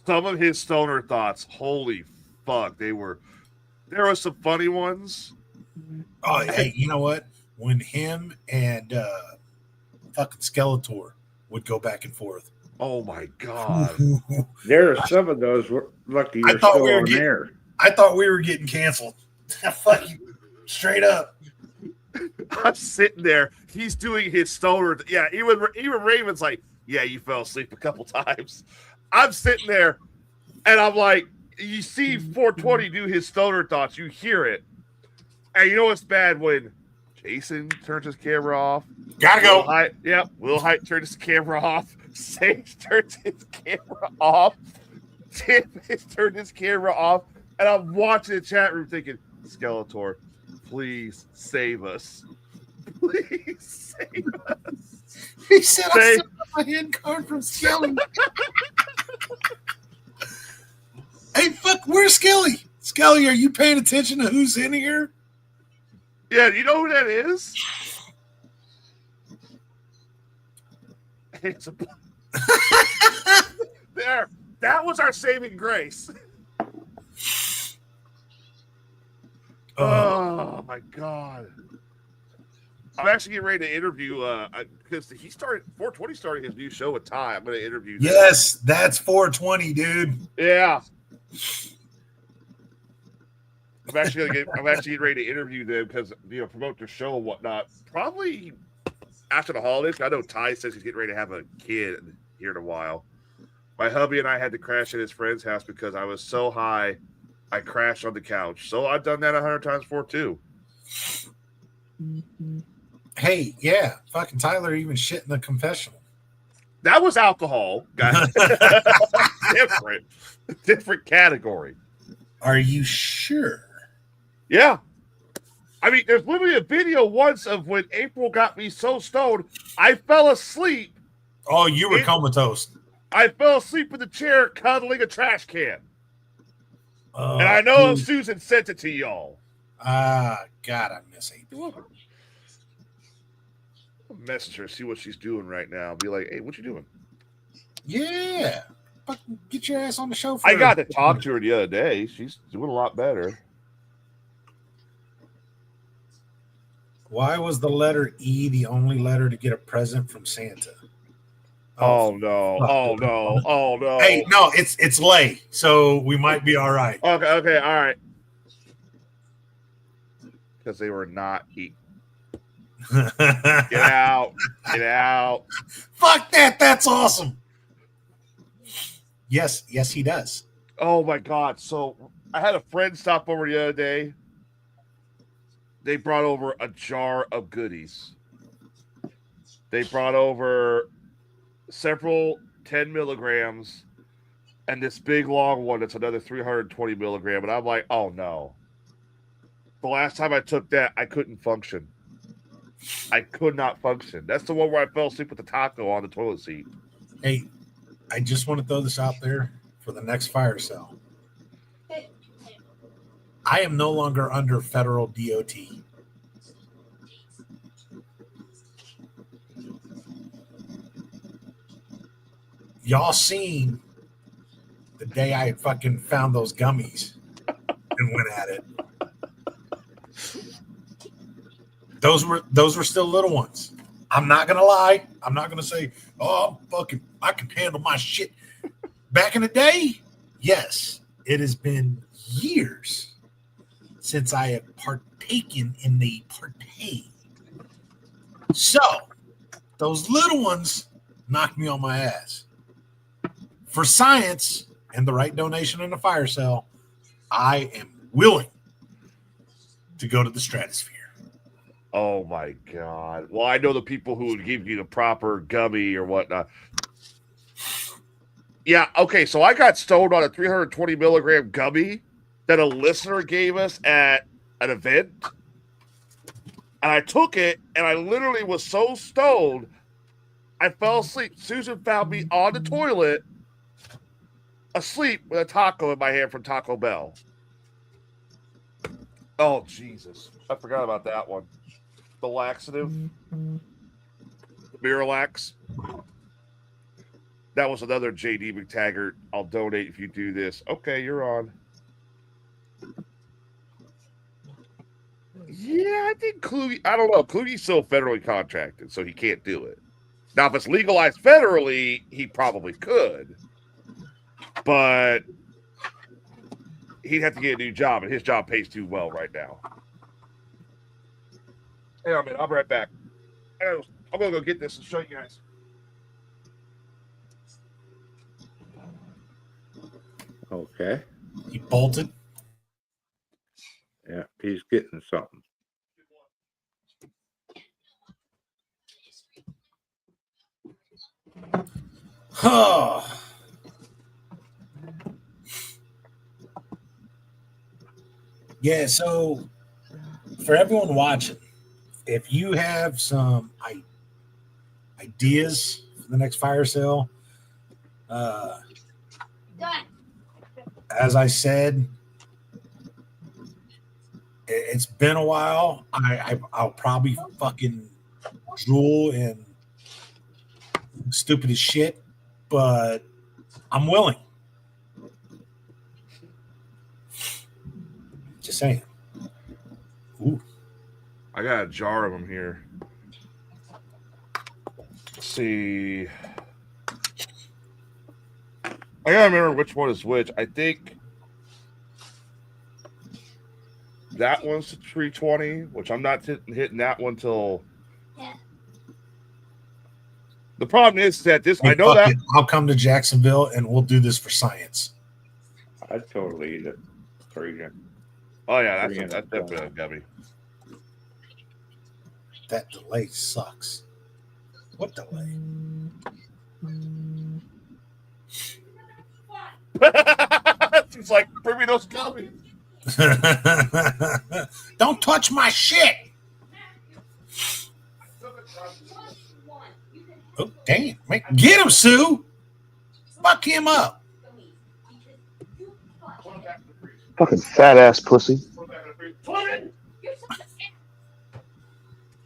Some of his stoner thoughts, holy fuck, there were some funny ones, Oh, hey, you know what? When him and fucking Skeletor would go back and forth. Oh my god. There are some of those. Lucky I you're thought still we were on getting- air. I thought we were getting canceled. Fucking straight up. I'm sitting there. He's doing his stoner. Yeah, even Raven's like, yeah, you fell asleep a couple times. I'm sitting there, and I'm like, you see 420 do his stoner thoughts. You hear it, and you know what's bad when Jason turns his camera off. Gotta go. Will Hype turns his camera off. Sage turns his camera off. Tim has turned his camera off, and I'm watching the chat room thinking, Skeletor, please save us. Please save us. He said I Say- sent my hand card from Skelly. Hey, fuck, where's Skelly? Skelly, are you paying attention to who's in here? Yeah, you know who that is? It's a there. That was our saving grace. Oh my god! I'm actually getting ready to interview because 420 started his new show with Ty. I'm going to interview. them. Yes, that's 420, dude. Yeah. I'm actually getting ready to interview them because promote their show and whatnot. Probably after the holidays. I know Ty says he's getting ready to have a kid here in a while. My hubby and I had to crash at his friend's house because I was so high, I crashed on the couch. So I've done that 100 times before too. Hey, yeah, fucking Tyler even shit in the confessional. That was alcohol, guys. different category. Are you sure? Yeah. I mean, there's literally a video once of when April got me so stoned, I fell asleep. Oh, you were comatose. I fell asleep in the chair cuddling a trash can. And I know Susan sent it to y'all. God, I miss April. I'll message her, see what she's doing right now. Be like, hey, what you doing? Yeah. Fucking get your ass on the show. I got to talk to her the other day. She's doing a lot better. Why was the letter E the only letter to get a present from Santa? Oh no. Oh no. Oh no. Hey, no, it's lay, so we might be all right. Okay, all right. Because they were not eating. Get out. Get out. Fuck that. That's awesome. Yes, he does. Oh my god. So I had a friend stop over the other day. They brought over a jar of goodies. They brought over several 10 milligrams and this big long one that's another 320 milligram. And I'm like, oh no. The last time I took that, I couldn't function. I could not function. That's the one where I fell asleep with the taco on the toilet seat. Hey, I just want to throw this out there for the next fire sale. I am no longer under federal DOT. Y'all seen the day I fucking found those gummies and went at it. Those were still little ones. I'm not gonna lie. I'm not gonna say, oh, I can handle my shit. Back in the day, yes, it has been years since I have partaken in the partay. So those little ones knocked me on my ass. For science and the right donation in a fire sale, I am willing to go to the stratosphere. Oh my god. Well, I know the people who would give you the proper gummy or whatnot. Yeah, okay, so I got stoned on a 320 milligram gummy that a listener gave us at an event. And I took it, and I literally was so stoned, I fell asleep. Susan found me on the toilet, asleep with a taco in my hand from Taco Bell. Oh, Jesus. I forgot about that one. The laxative. The Miralax. That was another JD McTaggart. I'll donate if you do this. Okay, you're on. Yeah, I think Kluge. I don't know. Kluge's still federally contracted, so he can't do it. Now, if it's legalized federally, he probably could, but he'd have to get a new job, and his job pays too well right now. Hang on a minute. I'll be right back. I'm gonna go get this and show you guys. Okay. He bolted. Yeah, he's getting something. Oh. Yeah, so for everyone watching, if you have some ideas for the next fire sale, as I said, it's been a while. I'll probably fucking drool and stupid as shit, but I'm willing. Just saying. Ooh. I got a jar of them here. Let's see. I gotta remember which one is which. I think that one's the 320, which I'm not hitting that one till. Yeah. The problem is that this. Hey, I know fuck that. it. I'll come to Jacksonville and we'll do this for science. I'd totally eat it. Oh yeah, that's definitely a gummy. That delay sucks. What delay? She's like, bring me those gummies. Don't touch my shit. Oh, damn. Get him, Sue. Fuck him up. Fucking fat ass pussy.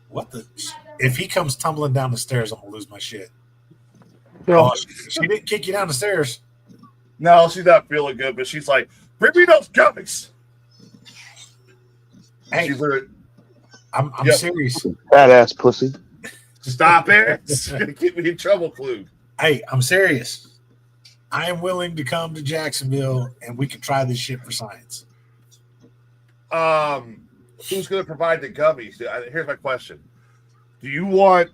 What the? If he comes tumbling down the stairs, I'm going to lose my shit. No, Oh, she didn't kick you down the stairs. no, she's not feeling good, but she's like, bring me those gummies. Hey, She's literally, I'm Yep. serious. Fat ass pussy. stop it. It's going to get me in trouble, Clue. Hey, I'm serious. I am willing to come to Jacksonville and we can try this shit for science. Who's going to provide the gummies? Here's my question. Here's my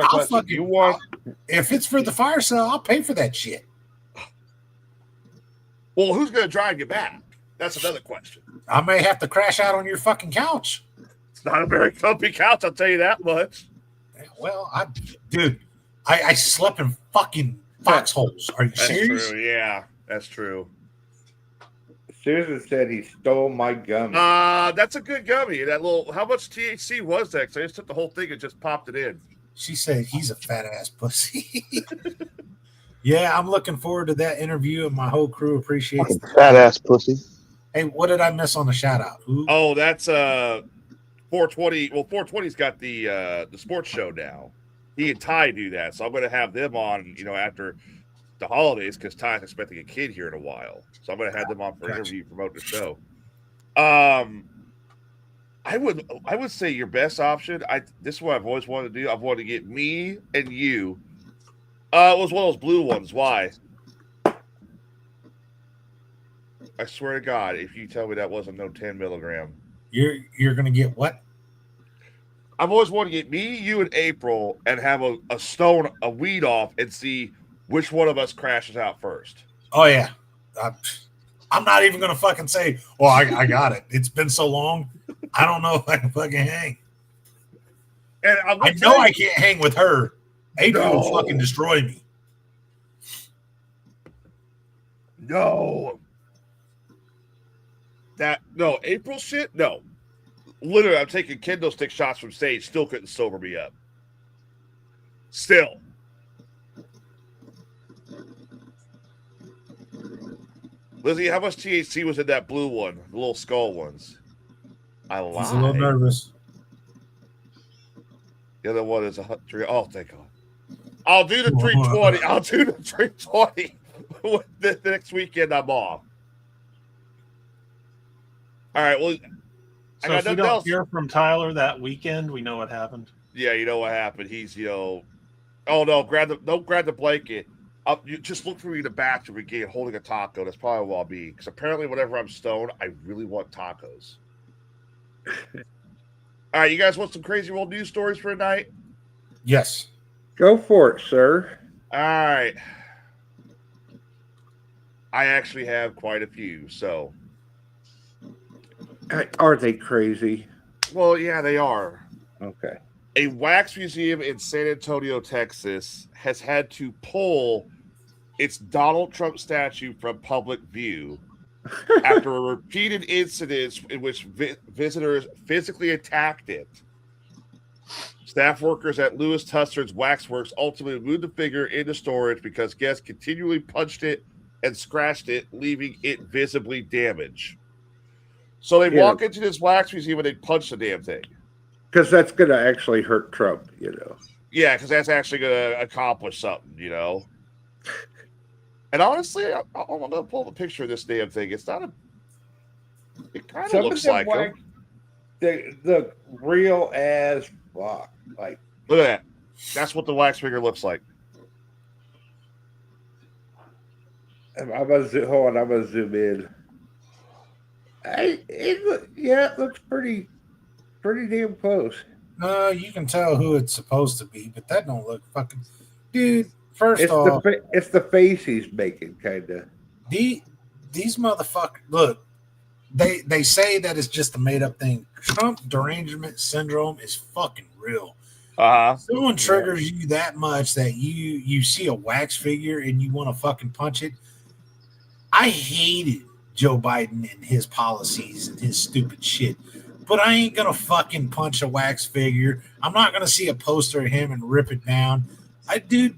I'll question. fucking- Do you want, If it's for the fire sale, I'll pay for that shit. well, who's going to drive you back? That's another question. I may have to crash out on your fucking couch. It's not a very comfy couch, I'll tell you that much. Well, I slept in fucking foxholes. Are you That's serious? true. Yeah, that's true. Susan said he stole my gum. That's a good gummy. That little, how much THC was that? 'Cause I just took the whole thing and just popped it in. She said he's a fat ass pussy. Yeah, I'm looking forward to that interview, and my whole crew appreciates Fucking fat ass pussy. Hey, what did I miss on the shout out? Who? Oh, that's 420. Well, 420's got the sports show now. He and Ty do that, so I'm going to have them on, after the holidays because Ty's expecting a kid here in a while. So I'm going to have them on for an interview, promote the show. I would say your best option. This is what I've always wanted to do. I've wanted to get me and you. It was one of those blue ones. Why? I swear to God, if you tell me that wasn't no 10 milligram. You're gonna get what? I've always wanted to get me, you, and April and have a weed off and see which one of us crashes out first. Oh yeah, I'm not even gonna fucking say. Oh, I got it. It's been so long. I don't know if I can fucking hang. And I know I can't hang with her. April will No. fucking destroy me. No. April shit? No. Literally, I'm taking kendo stick shots from stage, still couldn't sober me up. Still. Lizzie, how much THC was in that blue one? The little skull ones. I lied. He's a little nervous. The other one is oh, thank God. I'll do the 320. I'll do the 320 the next weekend I'm off. All right. Well, I So got if we nothing don't else. hear from Tyler that weekend, we know what happened. Yeah, you know what happened. He's, oh no, don't grab the blanket. You just look for me in the bathroom again holding a taco. That's probably what I'll be. Because apparently, whenever I'm stoned, I really want tacos. All right, you guys want some crazy world news stories for tonight? Yes. Go for it, sir. All right. I actually have quite a few. So, Are they crazy? well, yeah, they are. Okay. A wax museum in San Antonio, Texas, has had to pull its Donald Trump statue from public view after repeated incidents in which visitors physically attacked it. Staff workers at Louis Tustard's Waxworks ultimately moved the figure into storage because guests continually punched it and scratched it, leaving it visibly damaged. So they walk into this wax museum and they punch the damn thing. Because that's going to actually hurt Trump, Yeah, because that's actually going to accomplish something, And honestly, I'm going to pull the picture of this damn thing. It's not a. It kind of looks like him. The real as fuck. Like, look at that. That's what the wax figure looks like. I'm going to zoom in. It looks pretty damn close. You can tell who it's supposed to be, but that don't look fucking. Dude, first off, it's the face he's making, kind of. These motherfuckers. Look, they say that it's just a made up thing. Trump derangement syndrome is fucking real. Someone triggers you that much that you see a wax figure and you want to fucking punch it. I hated Joe Biden and his policies and his stupid shit. But I ain't going to fucking punch a wax figure. I'm not going to see a poster of him and rip it down. The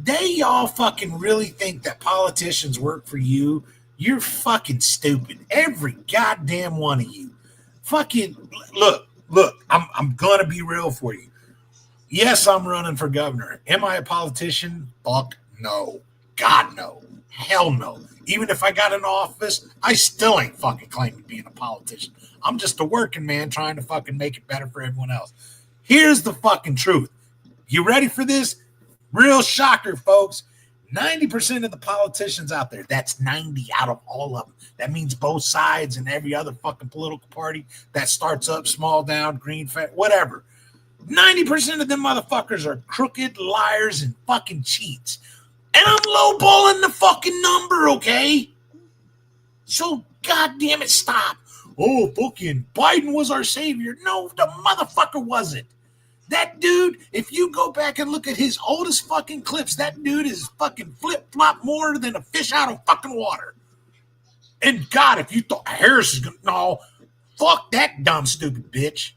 day y'all fucking really think that politicians work for you, you're fucking stupid. Every goddamn one of you. Fucking, look, I'm going to be real for you. Yes, I'm running for governor. Am I a politician? Fuck no. God, no. Hell no. Even if I got in office, I still ain't fucking claiming being a politician. I'm just a working man trying to fucking make it better for everyone else. Here's the fucking truth. You ready for this? Real shocker, folks. 90% of the politicians out there, that's 90 out of all of them. That means both sides and every other fucking political party that starts up, small, down, green, fat, whatever. 90% of them motherfuckers are crooked, liars, and fucking cheats. And I'm lowballing the fucking number, okay? So, goddamn it, stop. Oh, fucking Biden was our savior. No, the motherfucker wasn't. That dude, if you go back and look at his oldest fucking clips, that dude is fucking flip-flop more than a fish out of fucking water. And God, if you thought Harris is going to, no, fuck that dumb, stupid bitch.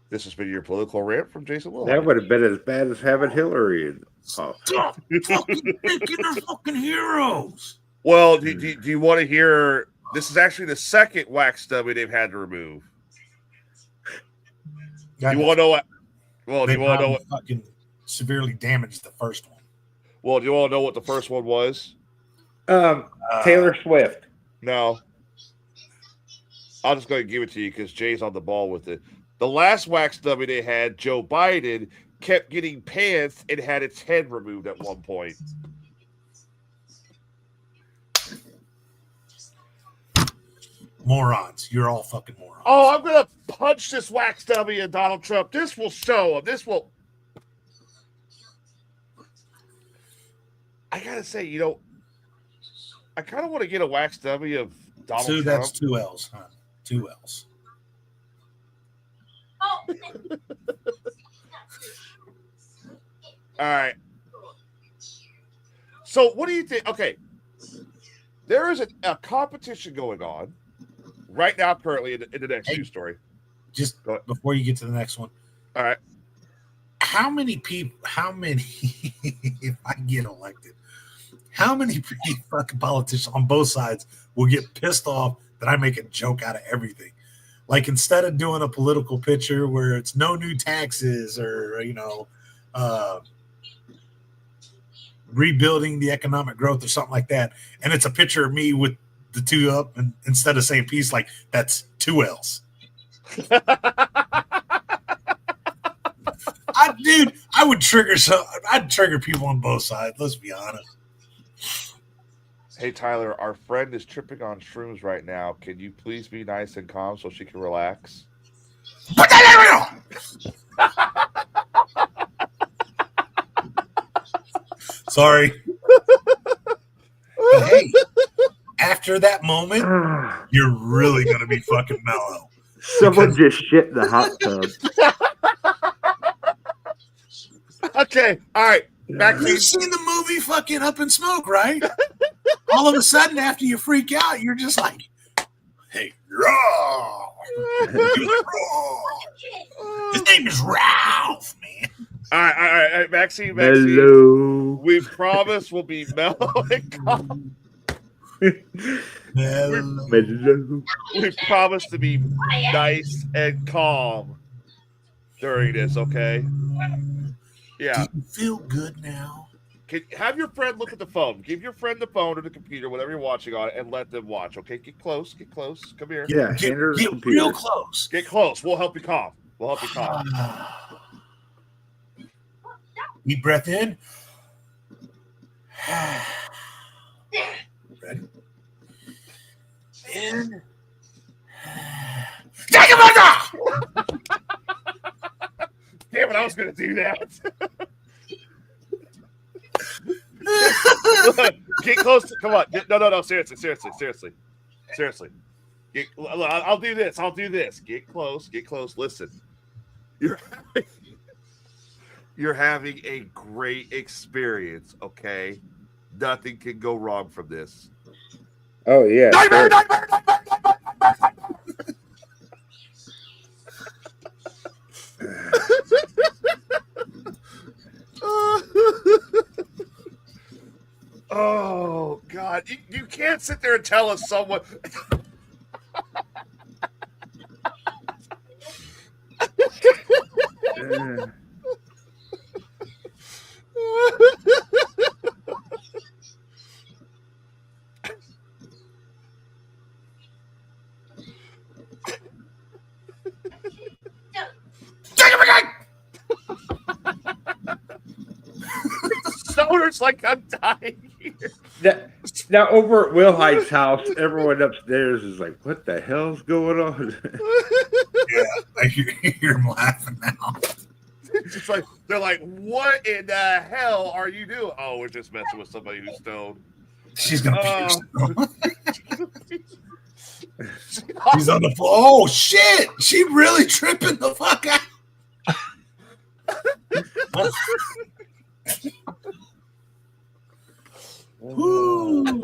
This has been your political rant from Jason Will. That would have been as bad as having Hillary in office. Stop fucking thinking they're fucking heroes. Well, do you want to hear? This is actually the second wax stubby they've had to remove. You want to know what? Well, do you want to know what? Fucking severely damaged the first one. Well, do you want to know what the first one was? Taylor Swift. No. I'll just go ahead and give it to you because Jay's on the ball with it. The last wax stubby they had, Joe Biden, kept getting pants and had its head removed at one point. Morons. You're all fucking morons. Oh, I'm going to punch this wax stubby at Donald Trump. This will show him. This will. I got to say, I kind of want to get a wax stubby of Donald Trump. That's 2 L's, huh? 2 L's. All right. So, what do you think? Okay, there is a competition going on right now, currently in the next news story. Just before you get to the next one. All right. How many, if I get elected, how many fucking politicians on both sides will get pissed off that I make a joke out of everything? Like, instead of doing a political picture where it's no new taxes or, rebuilding the economic growth or something like that, and it's a picture of me with the two up, and instead of saying peace, like that's two L's. I would trigger I'd trigger people on both sides. Let's be honest. Hey Tyler, our friend is tripping on shrooms right now. Can you please be nice and calm so she can relax? Sorry. But hey, after that moment, you're really gonna be fucking mellow. Someone just shit in the hot tub. Okay, all right. Back to You've seen the movie fucking Up in Smoke, right? All of a sudden, after you freak out, you're just like, hey, raw. His name is Ralph, man. all right. Maxine. Hello. We promise we'll be mellow and calm. Hello. We promise to be nice and calm during this, okay? Yeah. Do you feel good now? Have your friend look at the phone. Give your friend the phone or the computer, whatever you're watching on, and let them watch, okay? Get close. Come here. Yeah, Get, hand her the get computer. real close. Get close. We'll help you calm. Deep breath in. Ready? In. Take a breath. Damn it, I was going to do that. Get close. Come on. No. Seriously. I'll do this. Get close. Listen. You're having a great experience, okay? Nothing can go wrong from this. Oh, yeah. Nightmare! Oh, God. You can't sit there and tell us someone... Stoner's like, I'm dying here. Now, over at Will Hyde's house, everyone upstairs is like, what the hell's going on? Yeah, I hear him laughing now. It's just like, they're like, what in the hell are you doing? Oh, we're just messing with somebody who's stoned. She's gonna pierce him. He's on the floor. Oh shit! She really tripping the fuck out. Woo. Damn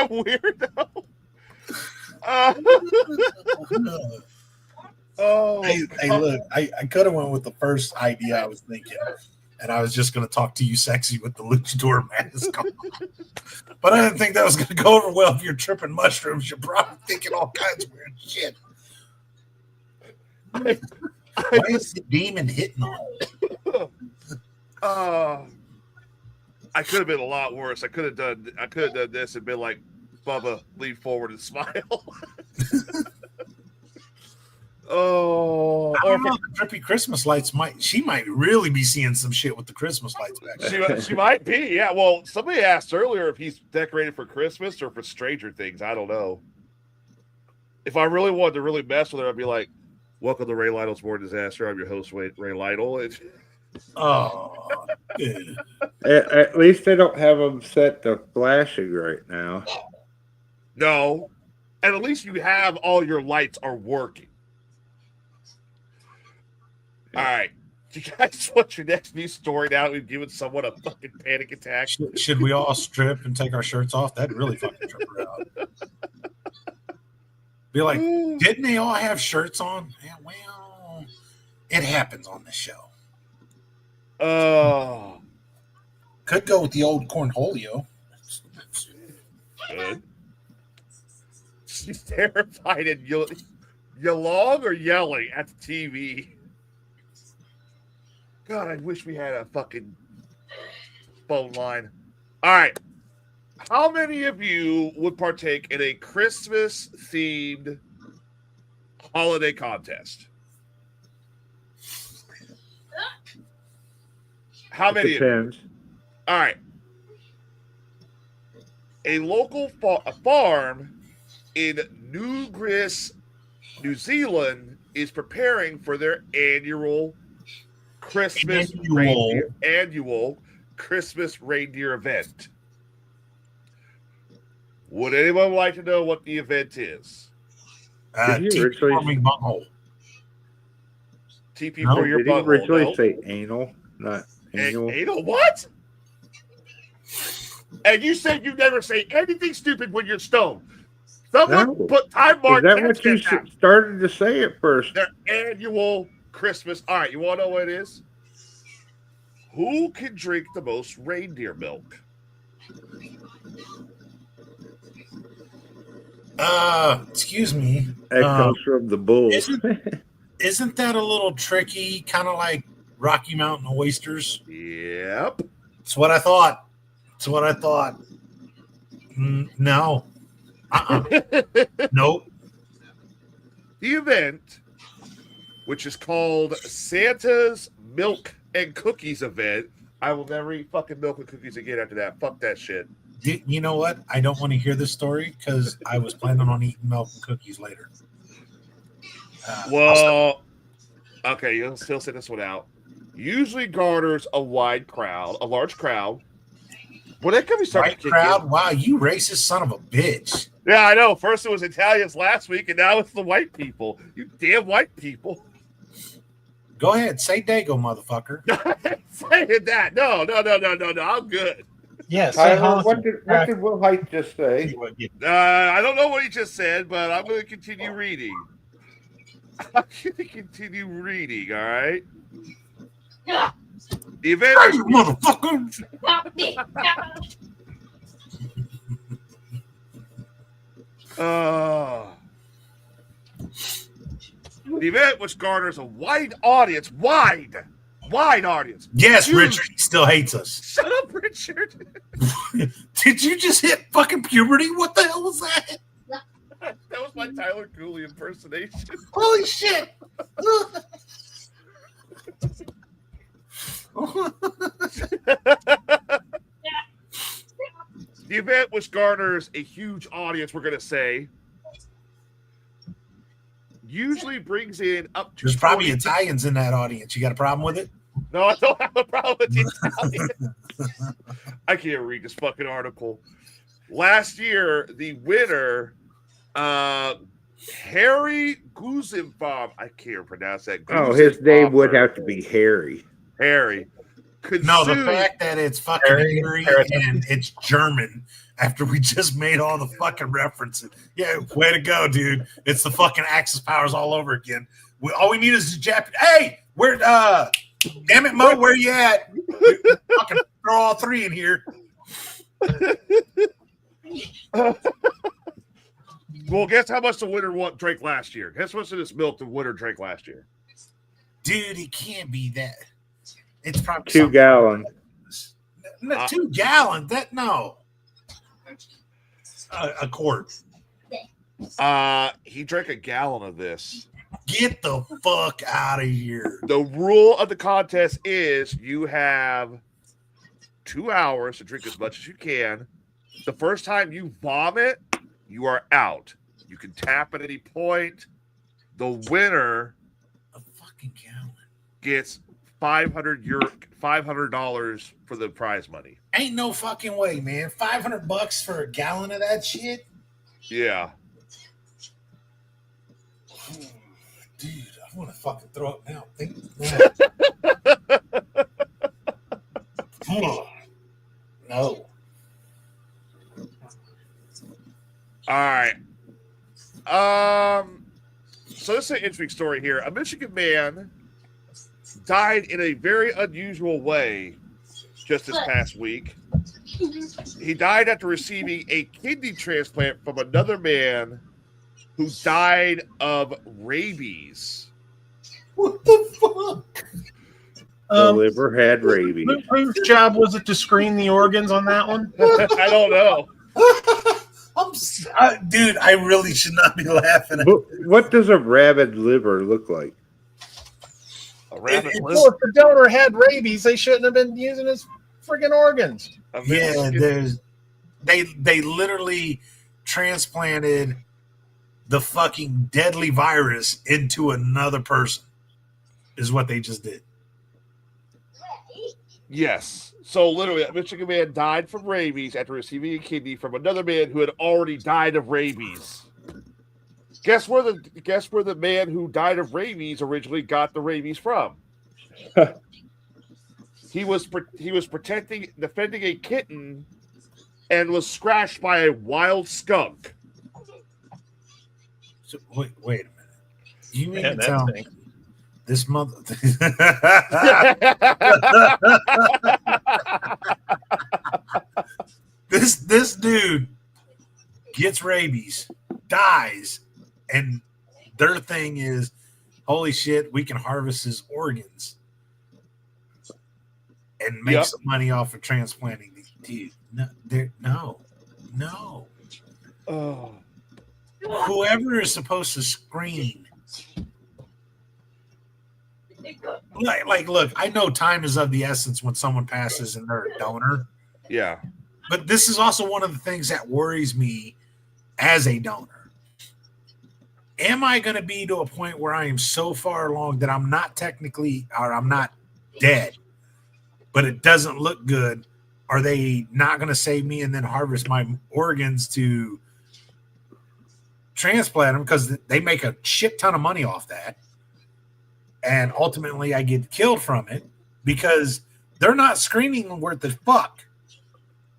weirdo. Oh, Hey, look, I could have went with the first idea I was thinking, and I was just going to talk to you sexy with the luchador mask on. But I didn't think that was going to go over well. If you're tripping mushrooms, you're probably thinking all kinds of weird shit. Why is the demon hitting on? I could have been a lot worse. I could have done this and been like, Bubba, lean forward and smile. Oh, I don't know. The drippy Christmas lights she might really be seeing some shit with the Christmas lights back there. She might be, yeah. Well, somebody asked earlier if he's decorated for Christmas or for Stranger Things. I don't know. If I really wanted to really mess with her, I'd be like, "Welcome to Ray Lytle's Morning Disaster. I'm your host, Ray Lytle." Oh, dude. At least they don't have them set to flashing right now. No, and at least you have all your lights are working. All right. Do you guys want your next news story now? We've given someone a fucking panic attack. Should we all strip and take our shirts off? That'd really fucking trip her out. Be like, didn't they all have shirts on? Yeah, well, it happens on this show. Oh. Could go with the old cornholio. Good. She's terrified and yelling or yelling at the TV. God, I wish we had a fucking phone line. All right. How many of you would partake in a Christmas-themed holiday contest? How many of you? Depends. All right. A local farm in Newgris, New Zealand, is preparing for their annual annual Christmas reindeer event. Would anyone like to know what the event is? Did you TP originally- forming bunghole. TP No, for your Did he butthole. originally No. say anal, not annual? Anal what? And you said you never say anything stupid when you're stoned. Someone No. put time Is mark. that what you started to say at first? Their annual Christmas. All right, you want to know what it is? Who can drink the most reindeer milk? Excuse me. That comes from the bull. Isn't that a little tricky? Kind of like Rocky Mountain oysters. Yep. That's what I thought. No. Nope. The event, which is called Santa's Milk and Cookies event. I will never eat fucking milk and cookies again after that. Fuck that shit. You know what? I don't want to hear this story because I was planning on eating milk and cookies later. Okay, you'll still sit this one out. Usually garners a large crowd. Well, that could be starting White to kick crowd? in. Wow, you racist son of a bitch. Yeah, I know. First it was Italians last week, and now it's the white people. You damn white people. Go ahead, say Dago, motherfucker. Saying that. No. I'm good. Yes. Tyler, what did Will Height just say? I don't know what he just said, but I'm going to continue reading. All right? The event Hey, motherfucker. The event, which garners a wide audience. Yes, Huge. Richard still hates us. Shut up, Richard. Did you just hit fucking puberty? What the hell was that? That was my Tyler Cooley impersonation. Holy shit. The event, which garners a huge audience, we're going to say, usually brings in up to There's probably 20 Italians in that audience. You got a problem with it? No, I don't have a problem with the Italian. I can't read this fucking article. Last year, the winner, Harry Guzenbaum, I can't pronounce that. Oh, his name would have to be Harry. Harry. No, the fact that it's fucking Harry and it's German after we just made all the fucking references. Yeah, way to go, dude. It's the fucking Axis powers all over again. All we need is the Japanese. Hey, where, damn it, Mo, where you at? Fucking throw all three in here. Well, guess how much the winner drank last year? Guess what's in this milk the winner drank last year? Dude, it can't be that. It's probably 2 gallons. No, 2 gallons. That no. A quart. He drank a gallon of this. Get the fuck out of here. The rule of the contest is you have 2 hours to drink as much as you can. The first time you vomit, you are out. You can tap at any point. The winner A fucking gallon. gets $500 for the prize money. Ain't no fucking way, man. $500 for a gallon of that shit? Yeah. Dude, I want to fucking throw up now. No. All right. So this is an interesting story here. A Michigan man died in a very unusual way just this past week. He died after receiving a kidney transplant from another man who died of rabies. What the fuck? The liver had rabies. Whose job was it to screen the organs on that one? I don't know. Dude, I really should not be laughing at But what does a rabid liver look like? A rabbit Well, if the donor had rabies, they shouldn't have been using his friggin' organs. Yeah, they literally transplanted the fucking deadly virus into another person, is what they just did. Yes. So literally, a Michigan man died from rabies after receiving a kidney from another man who had already died of rabies. Guess where the man who died of rabies originally got the rabies from? He was defending a kitten and was scratched by a wild skunk. So, wait a minute. You mean Yeah, to that tell me thing. this mother? this dude gets rabies, dies, and their thing is, holy shit, we can harvest his organs and make some money off of transplanting these. Dude, no. Oh. Whoever is supposed to screen, look, I know time is of the essence when someone passes and they're a donor. Yeah. But this is also one of the things that worries me as a donor. Am I going to be to a point where I am so far along that I'm not technically, or I'm not dead, but it doesn't look good? Are they not going to save me and then harvest my organs to transplant them, because they make a shit ton of money off that, and ultimately I get killed from it because they're not screening worth the fuck.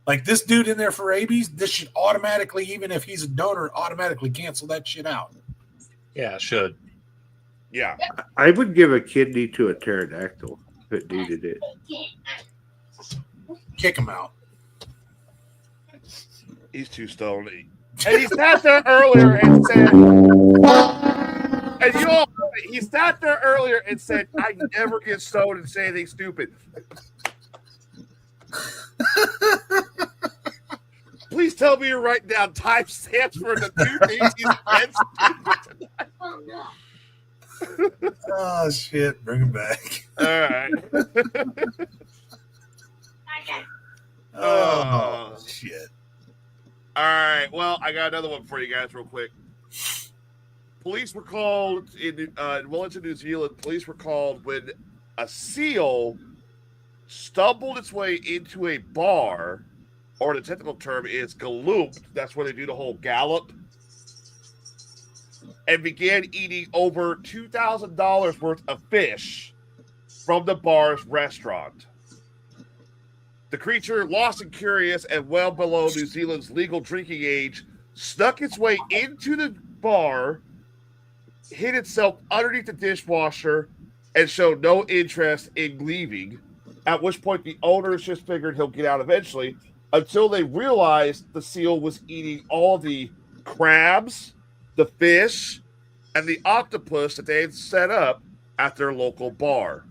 Like this dude in there for rabies, this should automatically, even if he's a donor, automatically cancel that shit out. Yeah, it should. Yeah. I would give a kidney to a pterodactyl if it needed it. Kick him out. He's too stoned. And he sat there earlier and said, he sat there earlier and said, I never get stoned and say anything stupid. Please tell me you're writing down timestamps for the two things he's been stupid. Oh, shit. Bring him back. All right. Oh, shit. All right. Well, I got another one for you guys real quick. Police were called in Wellington, New Zealand. Police were called when a seal stumbled its way into a bar, or the technical term is galoomped. That's where they do the whole gallop. And began eating over $2,000 worth of fish from the bar's restaurant. The creature, lost and curious and well below New Zealand's legal drinking age, snuck its way into the bar, hid itself underneath the dishwasher, and showed no interest in leaving, at which point the owners just figured he'll get out eventually, until they realized the seal was eating all the crabs, the fish, and the octopus that they had set up at their local bar.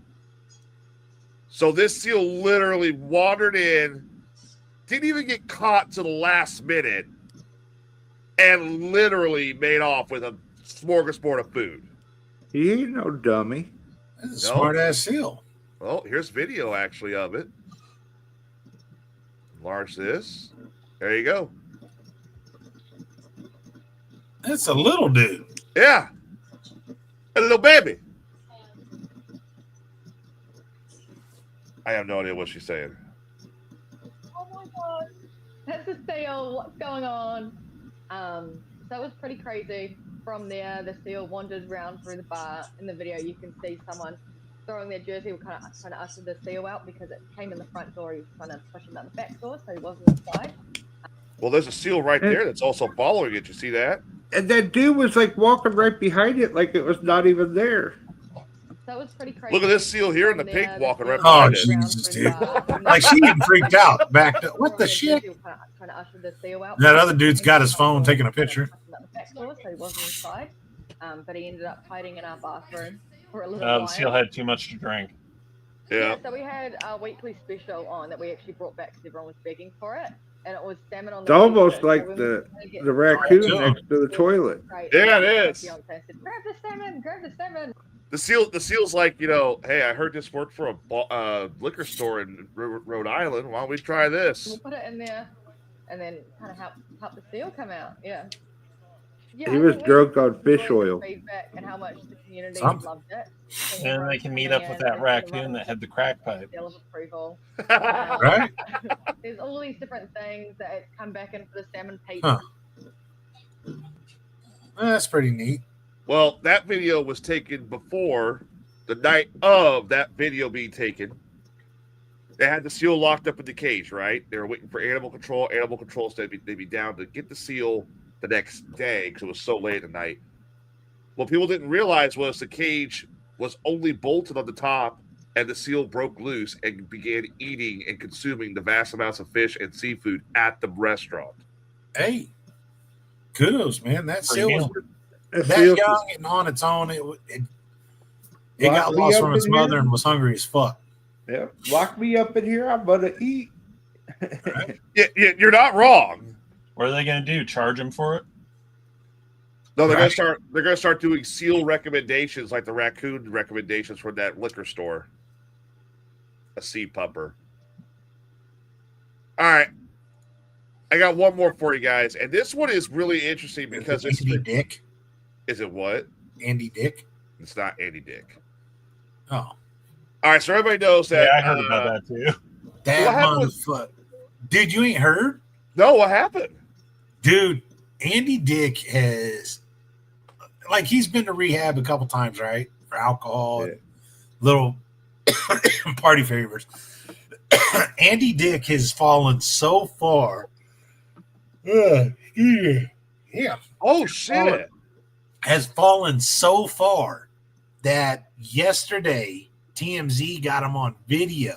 So this seal literally wandered in, didn't even get caught to the last minute, and literally made off with a smorgasbord of food. He ain't no dummy. That's a smart ass seal. Well, here's video actually of it. Enlarge this. There you go. That's a little dude. Yeah. A little baby. I have no idea what she's saying. Oh my god, that's a seal. What's going on? That was pretty crazy. From there, the seal wandered around through the bar. In the video, you can see someone throwing their jersey, were kind of trying to usher the seal out because it came in the front door. He was trying to push him out the back door, so he wasn't inside. Well, there's a seal right there that's also following it. You see that? And that dude was like walking right behind it like it was not even there. That was pretty crazy. Look at this seal here in the From pink there, walking the right seal Oh, behind it. wandered Jesus, around through the bar. Like, she even freaked out. Back to, what the shit? Trying to usher the seal out. That other dude's got his phone taking a picture. So he wasn't inside, but he ended up hiding in our bathroom for a little The while. seal had too much to drink. Yeah. So we had a weekly special on that we actually brought back because everyone was begging for it, and it was salmon on It's the almost beach. So like when we the were trying to get raccoon Yeah. next to the toilet. Right, Yeah, and it my is. fiance said, "Grab the salmon! Grab the salmon!" The seal's like, hey, I heard this worked for a liquor store in Rhode Island. Why don't we try We'll this? put it in there, and then kind of help the seal come out. Yeah. He I was think we drunk on enjoyed fish the oil. feedback and how much the community Something. loved it. I think And everyone they can meet coming up with in that and raccoon running that had the crack pipe. seal of approval. Right? There's all these different things that come back in for the salmon piece. Huh. That's pretty neat. Well, that video was taken before the night of that video being taken. They had the seal locked up in the cage, right? They were waiting for animal control. Animal control said they'd be down to get the seal the next day because it was so late at night. What people didn't realize was the cage was only bolted on the top, and the seal broke loose and began eating and consuming the vast amounts of fish and seafood at the restaurant. Hey, kudos, man. That Free seal meal. was The that seal- young and on its own. It Lock got me lost up from its in here. mother and was hungry as fuck. Yeah, lock me up in here. I'm gonna eat. Yeah, you're not wrong. What are they going to do? Charge him for it? No, they're Right. gonna start doing seal recommendations like the raccoon recommendations from that liquor store. A sea pupper. All right. I got one more for you guys, and this one is really interesting because it's Andy Dick. is it what? Andy Dick. It's not Andy Dick. Oh, All right, so everybody knows that. Yeah, I heard about that too. that What happened with- motherfucker. Dude, you ain't heard? No, what happened? Dude, Andy Dick has, like, he's been to rehab a couple times, right? For alcohol and little party favors. Andy Dick has fallen so far. Yeah. Oh shit! Has fallen so far that yesterday TMZ got him on video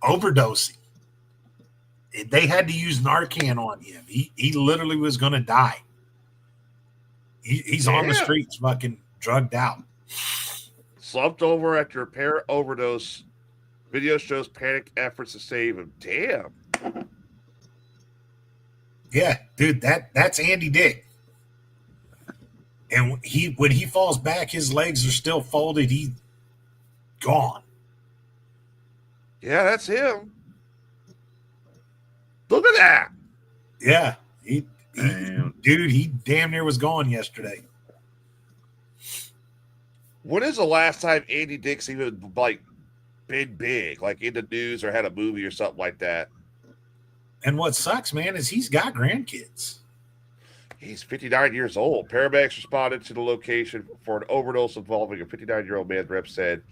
overdosing. They had to use Narcan on him. He literally was going to die. He's on the Damn. streets fucking drugged out. Slumped over after apparent overdose. Video shows panic efforts to save him. Damn. Yeah, dude, that's Andy Dick. And when he falls back, his legs are still folded. He's gone. Yeah, that's him. Look at that. Yeah, he Damn. dude, he damn near was gone yesterday. When is the last time Andy Dick's even like been big, like in the news or had a movie or something like that? And what sucks, man, is he's got grandkids. He's 59 years old. Paramedics responded to the location for an overdose involving a 59-year-old man. The rep said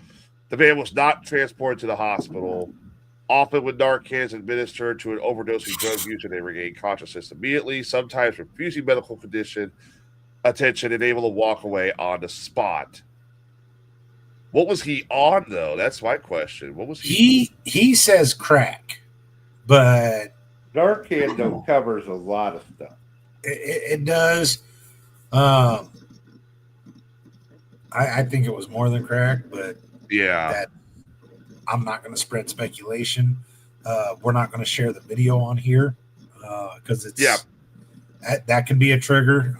the man was not transported to the hospital. Often when Narcan is administered to an overdosing drug user, they regain consciousness immediately, sometimes refusing medical condition attention and able to walk away on the spot. What was he on, though? That's my question. What was He says crack, but Narcan though covers a lot of stuff. it does. I think it was more than crack, but Yeah. that I'm not going to spread speculation. We're not going to share the video on here because it's that can be a trigger.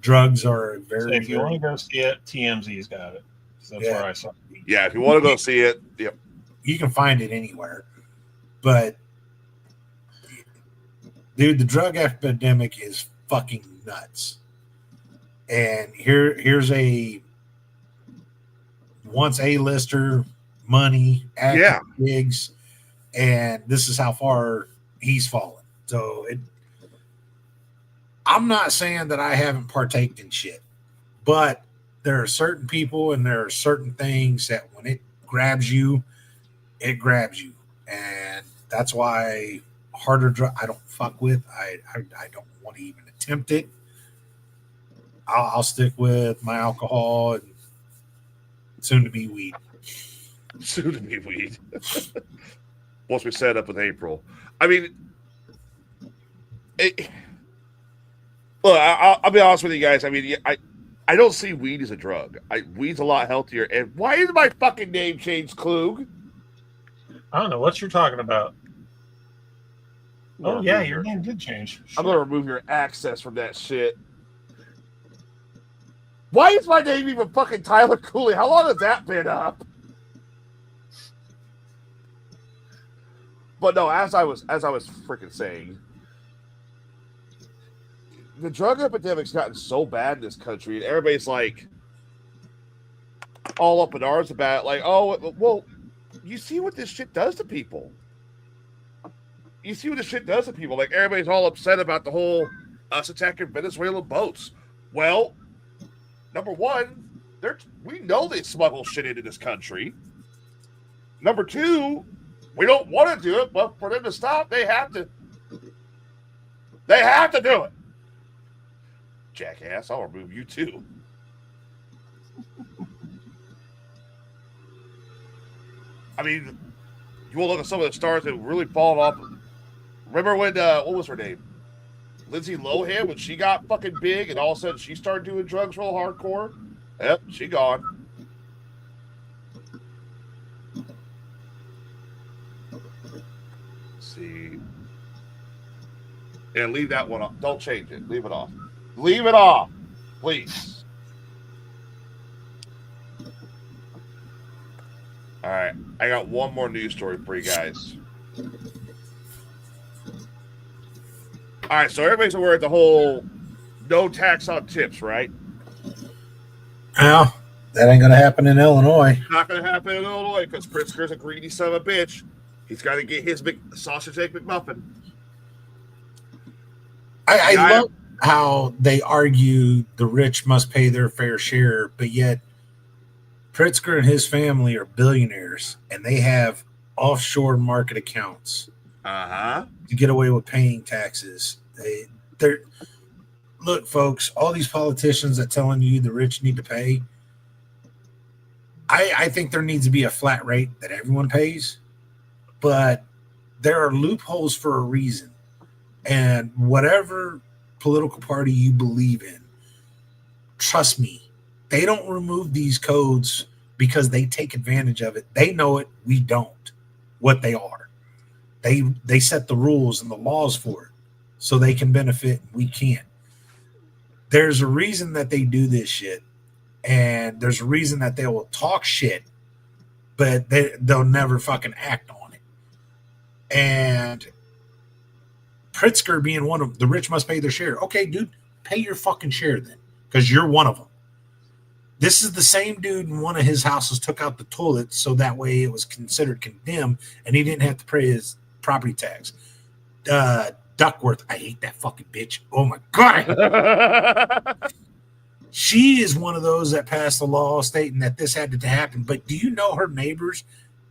Drugs are So very. if you want to go see it, TMZ's got it. So that's Yeah. where I saw it. Yeah, if you want to go see it, yep. You can find it anywhere, but dude, the drug epidemic is fucking nuts. And here's a once A-lister, money, acting Yeah. gigs, and this is how far he's fallen. So I'm not saying that I haven't partaked in shit, but there are certain people and there are certain things that when it grabs you, it grabs you. And that's why harder drug I don't fuck with. I don't want to even attempt it. I'll stick with my alcohol and soon to be weed. Soon to be weed. Once we set up with April. I mean, look, I'll be honest with you guys. I mean, I don't see weed as a drug. Weed's a lot healthier. And why is my fucking name changed, Klug? I don't know what you're talking about. Oh, I'm yeah, gonna your remove name did change. I'm gonna remove your access from that shit. Why is my name even fucking Tyler Cooley? How long has that been up? But no, as I was freaking saying, the drug epidemic's gotten so bad in this country, and everybody's like all up in arms about it. Like, oh, well, you see what this shit does to people. You see what this shit does to people. Like, everybody's all upset about the whole us attacking Venezuelan boats. Well, number one, we know they smuggle shit into this country. Number two, we don't want to do it, but for them to stop, they have to. They have to do it. Jackass, I'll remove you too. I mean, you will look at some of the stars that have really fallen off. Remember when, what was her name? Lindsay Lohan, when she got fucking big and all of a sudden she started doing drugs real hardcore? Yep, she gone. Let's see. And leave that one off. Don't change it. Leave it off. Leave it off, please. All right. I got one more news story for you guys. All right. So everybody's aware of the whole no tax on tips, right? Yeah, that ain't going to happen in Illinois. Not going to happen in Illinois because Pritzker's a greedy son of a bitch. He's got to get his sausage egg McMuffin. I love how they argue the rich must pay their fair share, but yet Pritzker and his family are billionaires and they have offshore market accounts to get away with paying taxes. They're look, folks, all these politicians that telling you the rich need to pay, I think there needs to be a flat rate that everyone pays, but there are loopholes for a reason. And whatever political party you believe in, trust me, they don't remove these codes because they take advantage of it. They know it. We don't. What they are. They set the rules and the laws for it so they can benefit and we can't. There's a reason that they do this shit, and there's a reason that they will talk shit, but they'll never fucking act on it. And Pritzker being one of the rich must pay their share. Okay, dude, pay your fucking share then, because you're one of them. This is the same dude in one of his houses took out the toilet so that way it was considered condemned and he didn't have to pay his property tax. Duckworth, I hate that fucking bitch. Oh my God. She is one of those that passed the law stating that this had to happen. But do you know her neighbors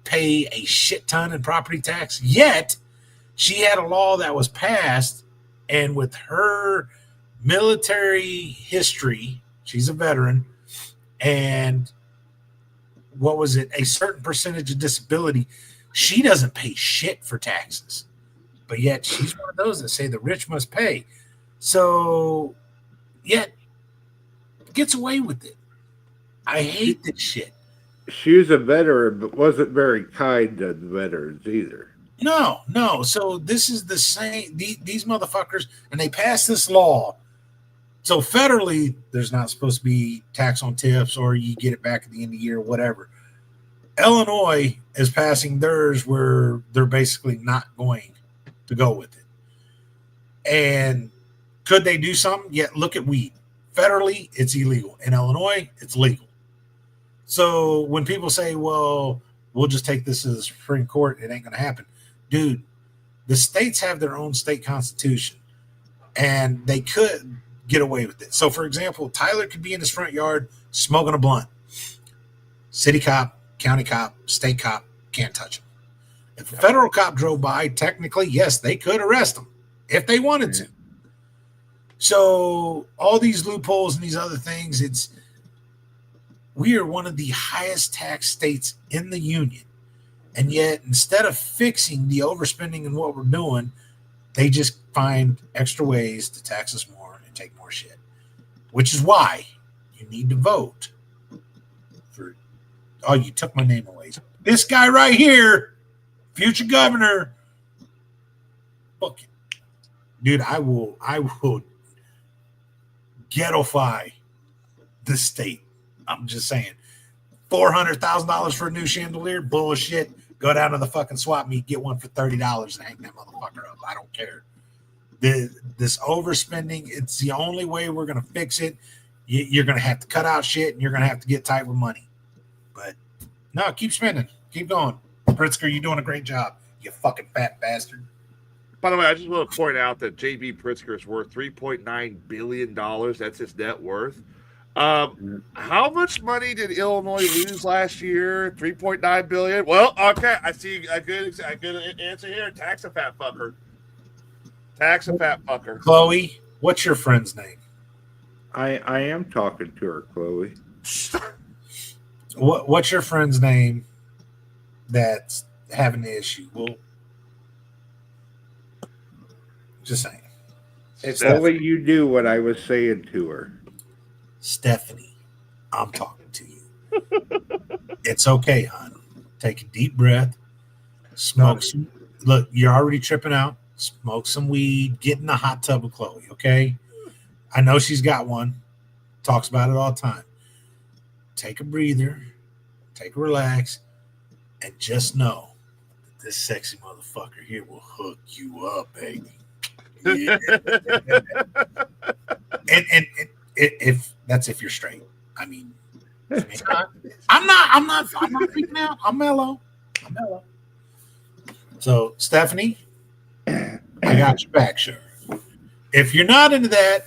pay a shit ton in property tax? Yet she had a law that was passed, and with her military history, she's a veteran, and what was it? A certain percentage of disability, she doesn't pay shit for taxes. But yet she's one of those that say the rich must pay. So yet gets away with it. I hate this shit. She was a veteran, but wasn't very kind to the veterans either. No. So this is the same. These motherfuckers, and they passed this law. So federally, there's not supposed to be tax on tips, or you get it back at the end of the year, whatever. Illinois is passing theirs where they're basically not going to go with it. And could they do something? Yeah, look at weed. Federally, it's illegal. In Illinois, it's legal. So when people say, well, we'll just take this to the Supreme Court, it ain't going to happen. Dude, the states have their own state constitution, and they could get away with it. So, for example, Tyler could be in his front yard smoking a blunt. City cop, county cop, state cop can't touch him. If a federal cop drove by, technically, yes, they could arrest him if they wanted to. So all these loopholes and these other things, we are one of the highest tax states in the union. And yet, instead of fixing the overspending and what we're doing, they just find extra ways to tax us more and take more shit. Which is why You need to vote for. Oh, you took my name away. This guy right here, future governor. Fuck it. Dude, I will ghettoify the state. I'm just saying. $400,000 for a new chandelier? Bullshit. Go down to the fucking swap meet, get one for $30 and hang that motherfucker up. I don't care. This overspending, it's the only way we're going to fix it. You're going to have to cut out shit and you're going to have to get tight with money. But no, keep spending. Keep going. Pritzker, you're doing a great job. You fucking fat bastard. By the way, I just want to point out that J.B. Pritzker is worth $3.9 billion. That's his net worth. How much money did Illinois lose last year? $3.9 billion. Well, okay, I see a good answer here. Tax a fat fucker. Tax a fat fucker. Chloe, what's your friend's name? I am talking to her, Chloe. What's your friend's name that's having the issue? Well, just saying. If only you knew what I was saying to her. Stephanie, I'm talking to you. It's okay, hon. Take a deep breath. Smoke some. Look, you're already tripping out. Smoke some weed. Get in the hot tub with Chloe, okay? I know she's got one. Talks about it all the time. Take a breather. Take a relax. And just know that this sexy motherfucker here will hook you up, baby. Yeah. and if that's if you're straight. I mean, I'm not freaking out. I'm mellow. So, Stephanie, I got your back, sure. If you're not into that,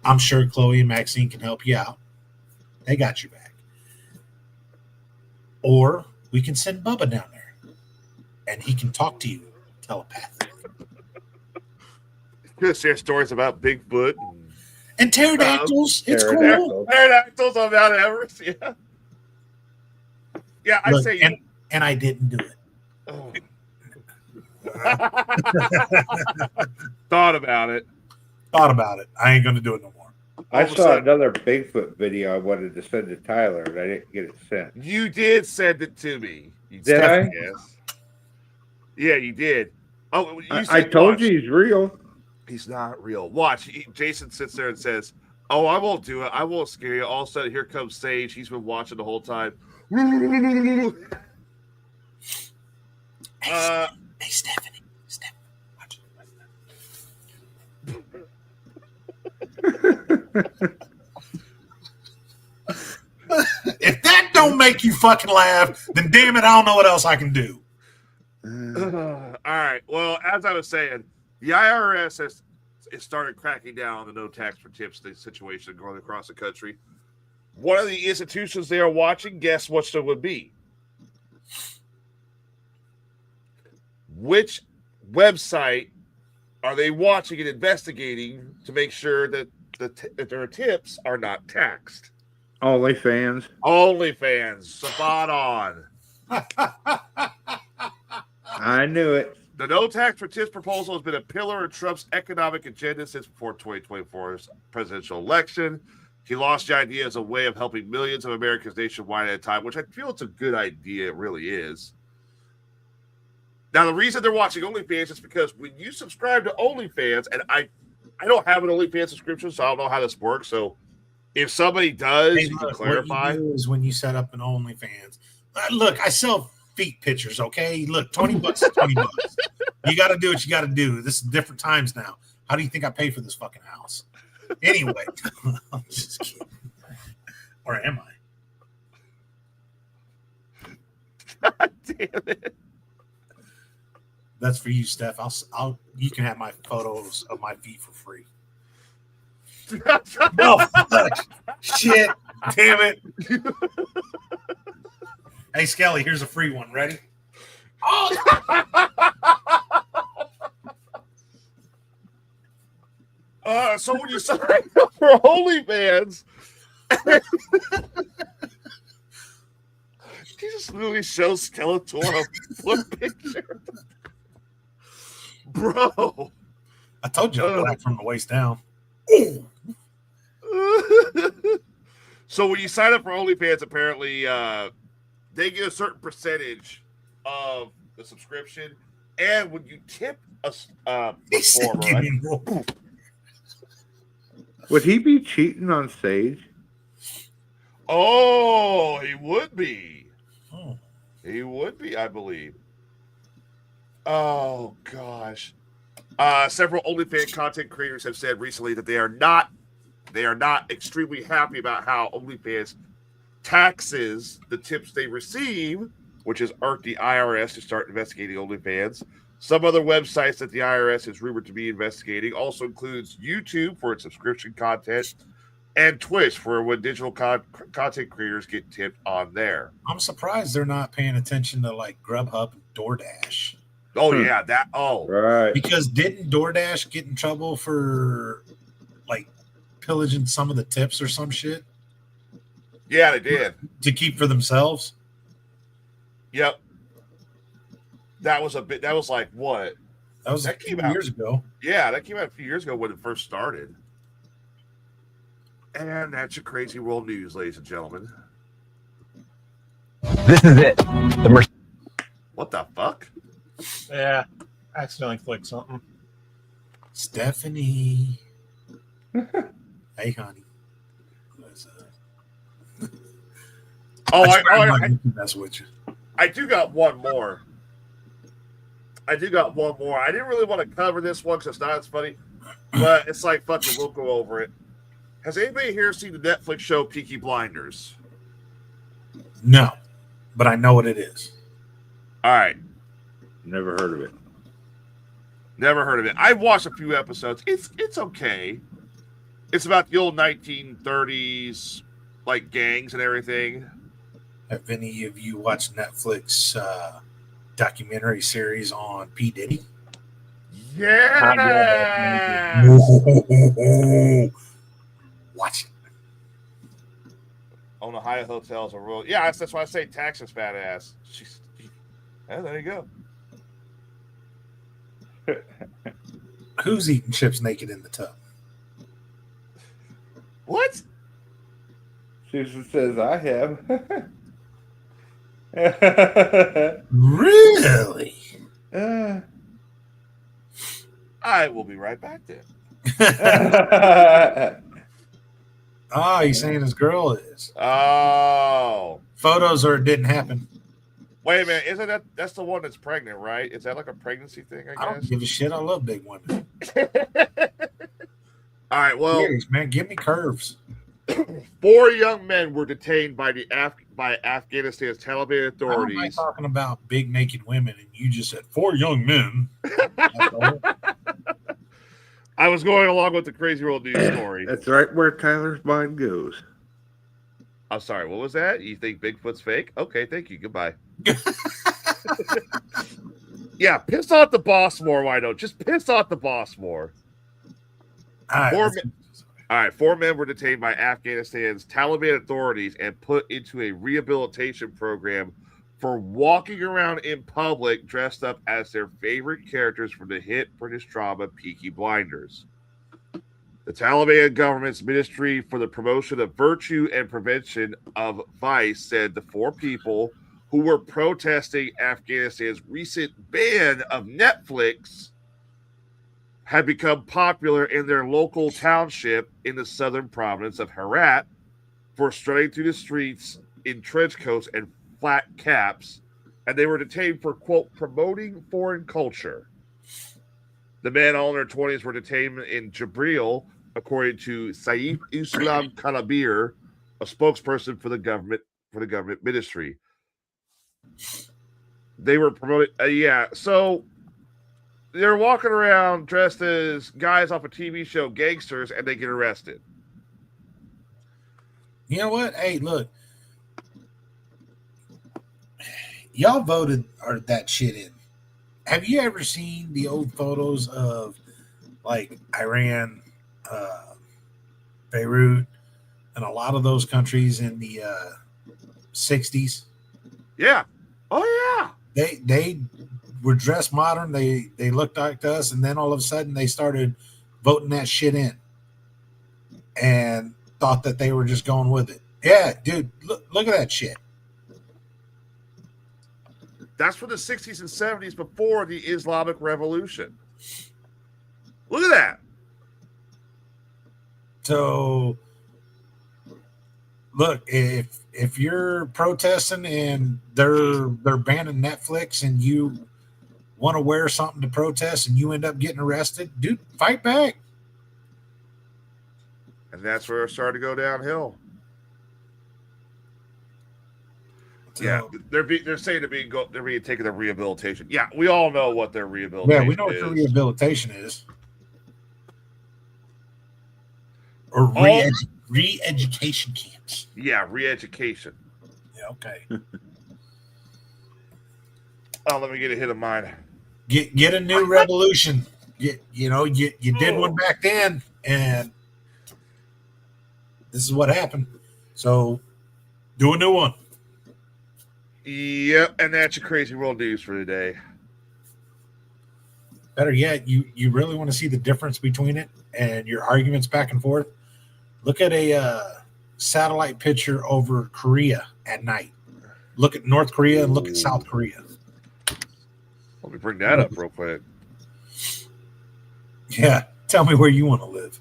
I'm sure Chloe and Maxine can help you out. They got your back. Or we can send Bubba down there, and he can talk to you telepathically. Gonna share stories about Bigfoot And pterodactyls. It's cool. Pterodactyls on Mount Everest. Yeah. Yeah, I Look, say. And I didn't do it. Oh. Thought about it. Thought about it. I ain't going to do it no more. I saw another Bigfoot video I wanted to send to Tyler, and I didn't get it sent. You did send it to me. Did I? Yes. Yeah, you did. Oh, I told you he's real. He's not real. Watch. Jason sits there and says, "Oh, I won't do it. I won't scare you." All of a sudden, here comes Sage. He's been watching the whole time. Hey, Stephanie. Watch If that don't make you fucking laugh, then damn it, I don't know what else I can do. All right. Well, as I was saying, the IRS has started cracking down on the no tax for tips situation going across the country. One of the institutions they are watching, guess what it would be? Which website are they watching and investigating to make sure that that their tips are not taxed? OnlyFans. OnlyFans. Spot on. I knew it. The no tax for tips proposal has been a pillar in Trump's economic agenda since before 2024's presidential election. He launched the idea as a way of helping millions of Americans nationwide at a time, which I feel it's a good idea. It really is. Now, the reason they're watching OnlyFans is because when you subscribe to OnlyFans, and I don't have an OnlyFans subscription, so I don't know how this works. So if somebody does, Hey, you can look, clarify. what you do is when you set up an OnlyFans. Look, I sell feet pictures, okay? Look, $20 is $20. You got to do what you got to do. This is different times now. How do you think I pay for this fucking house? Anyway, I'm just kidding. Or am I? God damn it. That's for you, Steph. I'll you can have my photos of my feet for free. No, shit, damn it. Hey, Skelly, here's a free one. Ready? So when you sign up for OnlyFans, he just literally shows Skeletor a foot picture. Bro. I told you I'm black from the waist down. So when you sign up for OnlyFans, apparently they get a certain percentage of the subscription, and when you tip a He said, performer, "Give right? me more." Would he be cheating on stage? Oh, he would be. Oh. He would be, I believe. Oh gosh. Several OnlyFans content creators have said recently that they are not extremely happy about how OnlyFans taxes the tips they receive, which has irked the IRS to start investigating OnlyFans. Some other websites that the IRS is rumored to be investigating also includes YouTube for its subscription content and Twitch for when digital content creators get tipped on there. I'm surprised they're not paying attention to like Grubhub and DoorDash. Oh yeah, that Right. Because didn't DoorDash get in trouble for like pillaging some of the tips or some shit yeah, they did. to keep for themselves? Yep. That was like what? That was That a few came out. years ago. Yeah, that came out a few years ago when it first started. And that's your crazy world news, ladies and gentlemen. This is it. What the fuck? Yeah, accidentally clicked something. Stephanie. Hey, honey. Oh, That's with you. I do got one more. I didn't really want to cover this one because it's not as funny, but it's like, fuck it, we'll go over it. Has anybody here seen the Netflix show Peaky Blinders? No, but I know what it is. All right. Never heard of it. Never heard of it. I've watched a few episodes. It's okay. It's about the old 1930s, like gangs and everything. Have any of you watched Netflix documentary series on P. Diddy? Yeah. Watch it. On the Hyatt hotels are real. Yeah, that's why I say Texas badass. Yeah, there you go. Who's eating chips naked in the tub? What? Susan says I have. Really? I will be right back then. Oh, he's saying his girl is. Oh. Photos or it didn't happen. Wait a minute. Isn't that's the one that's pregnant, right? Is that like a pregnancy thing, I I don't guess? give a shit. I love big women. All right, well, Serious, man, give me curves. 4 young men were detained by Afghanistan's Taliban I authorities. am talking about big naked women, and you just said 4 young men. I was going along with the crazy world news story. That's right where Tyler's mind goes. I'm sorry, what was that? You think Bigfoot's fake? Okay, thank you. Goodbye. Yeah, piss off the boss more, why don't? Just piss off the boss more. All right, All right, 4 men were detained by Afghanistan's Taliban authorities and put into a rehabilitation program for walking around in public dressed up as their favorite characters from the hit British drama Peaky Blinders. The Taliban government's Ministry for the Promotion of Virtue and Prevention of Vice said the 4 people who were protesting Afghanistan's recent ban of Netflix had become popular in their local township in the southern province of Herat for strutting through the streets in trench coats and flat caps, and they were detained for, quote, promoting foreign culture. The men, all in their 20s, were detained in Jibril, according to Saif Islam Kalabir, a spokesperson for the government ministry. They were promoted. So they're walking around dressed as guys off a TV show, gangsters, and they get arrested. You know what? Hey, look. Y'all voted that shit in. Have you ever seen the old photos of like Iran, Beirut, and a lot of those countries in the 60s? Yeah. Oh, yeah. They were dressed modern. They looked like us, and then all of a sudden they started voting that shit in and thought that they were just going with it. Yeah, dude, look at that shit. That's from the 60s and 70s before the Islamic Revolution. Look at that. So, look, if you're protesting and they're banning Netflix and you want to wear something to protest and you end up getting arrested, dude, fight back. And that's where it started to go downhill. So, Yeah, they're saying they're being taken to rehabilitation. Yeah, we all know what their rehabilitation yeah, we know what is. the rehabilitation is. Or re-education camps. Yeah, re-education. Yeah, okay. Oh, let me get a hit of mine. Get a new revolution. You did one back then, and this is what happened. So do a new one. Yep, and that's your crazy world news for today. Better yet, you really want to see the difference between it and your arguments back and forth? Look at a satellite picture over Korea at night. Look at North Korea and look at South Korea. Let me bring that up real quick. Yeah, tell me where you want to live.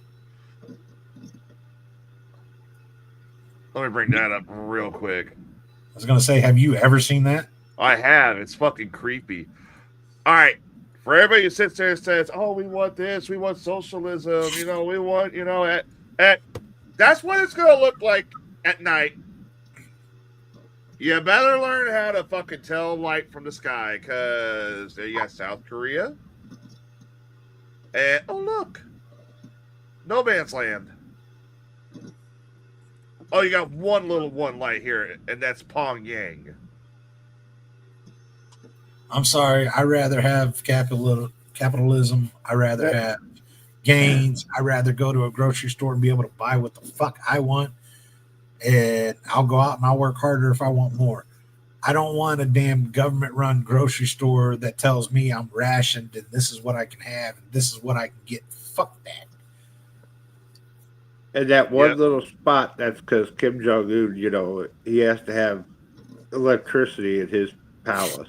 Let me bring that up real quick. I was going to say, have you ever seen that? I have. It's fucking creepy. All right. For everybody who sits there and says, oh, we want this, we want socialism, we want, that's what it's going to look like at night. You better learn how to fucking tell light from the sky, because there you got South Korea. And, oh, look. No Man's Land. Oh, you got one light here, and that's Pyongyang. I'm sorry. I rather have capitalism. I rather have gains. I rather go to a grocery store and be able to buy what the fuck I want. And I'll go out and I'll work harder if I want more. I don't want a damn government-run grocery store that tells me I'm rationed and this is what I can have and this is what I can get. Fuck that. And that one little spot, that's because Kim Jong-un, he has to have electricity at his palace.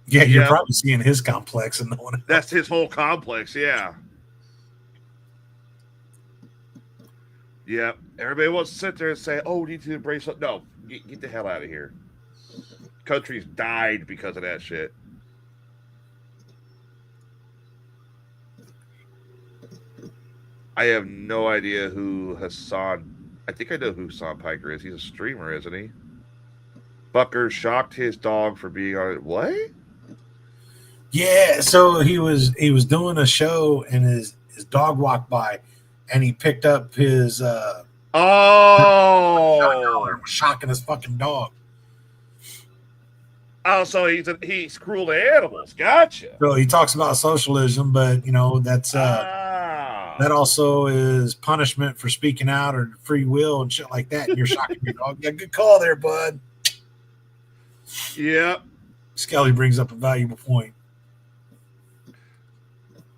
Yeah, you're probably seeing his complex and no one else. That's his whole complex, yeah. Yeah. Everybody wants to sit there and say, oh, we need to embrace it. No, get the hell out of here. Countries died because of that shit. I have no idea who Hassan. I think I know who Hassan Piker is. He's a streamer, isn't he? Bucker shocked his dog for being on it. What? Yeah, so he was doing a show and his dog walked by and he picked up his shocking his fucking dog. Oh, so he's cruel to animals. Gotcha. So he talks about socialism, but that's that also is punishment for speaking out or free will and shit like that. And you're shocking your dog. Yeah, good call there, bud. Yep. Skelly brings up a valuable point.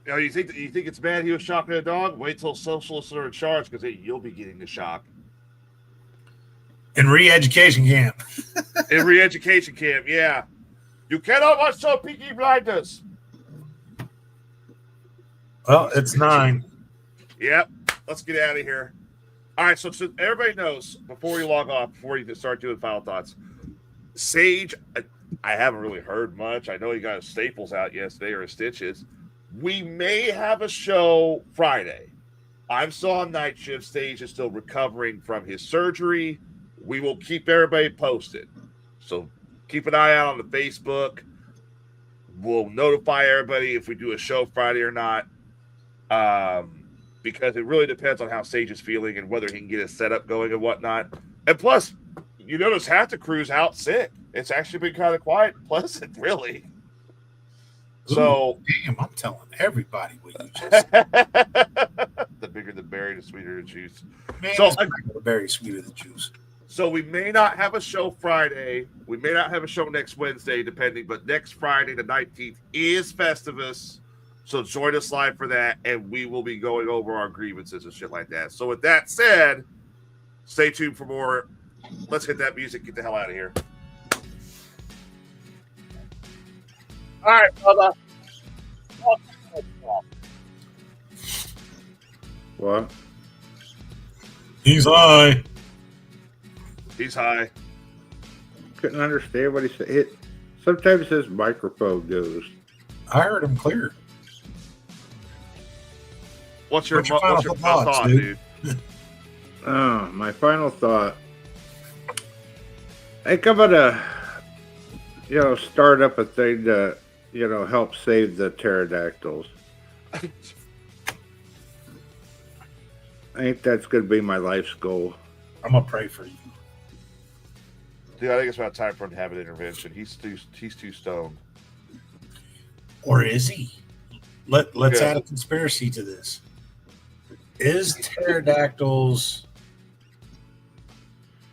You think it's bad he was shocking a dog? Wait till socialists are in charge, because you'll be getting the shock. In re-education camp. In re-education camp, yeah. You cannot watch so Peaky Blinders. Well, it's 9. Yep. Let's get out of here. All right, so everybody knows, before we log off, before you start doing final thoughts, Sage, I haven't really heard much. I know he got his staples out yesterday, or his stitches. We may have a show Friday. I'm still on night shift. Sage is still recovering from his surgery. We will keep everybody posted. So keep an eye out on the Facebook. We'll notify everybody if we do a show Friday or not. Because it really depends on how Sage is feeling and whether he can get his setup going and whatnot. And plus, you notice half the crew's out sick. It's actually been kind of quiet and pleasant, really. So, damn, I'm telling everybody what you just the bigger the berry, the sweeter the juice. Man, So, the berry sweeter the juice. So we may not have a show Friday. We may not have a show next Wednesday, depending. But next Friday, the 19th, is Festivus. So join us live for that, and we will be going over our grievances and shit like that. So with that said, Stay tuned for more. Let's hit that music. Get the hell out of here. All right, brother. What? He's high. He's high. Couldn't understand what he said. Sometimes his microphone goes. I heard him clear. What's your final thoughts, dude? Oh, my final thought. I think I'm gonna, start up a thing to, help save the pterodactyls. I think that's gonna be my life's goal. I'm gonna pray for you. Dude, I think it's about time for him to have an intervention. He's too stoned. Or is he? Let's Yeah. add a conspiracy to this. Is pterodactyls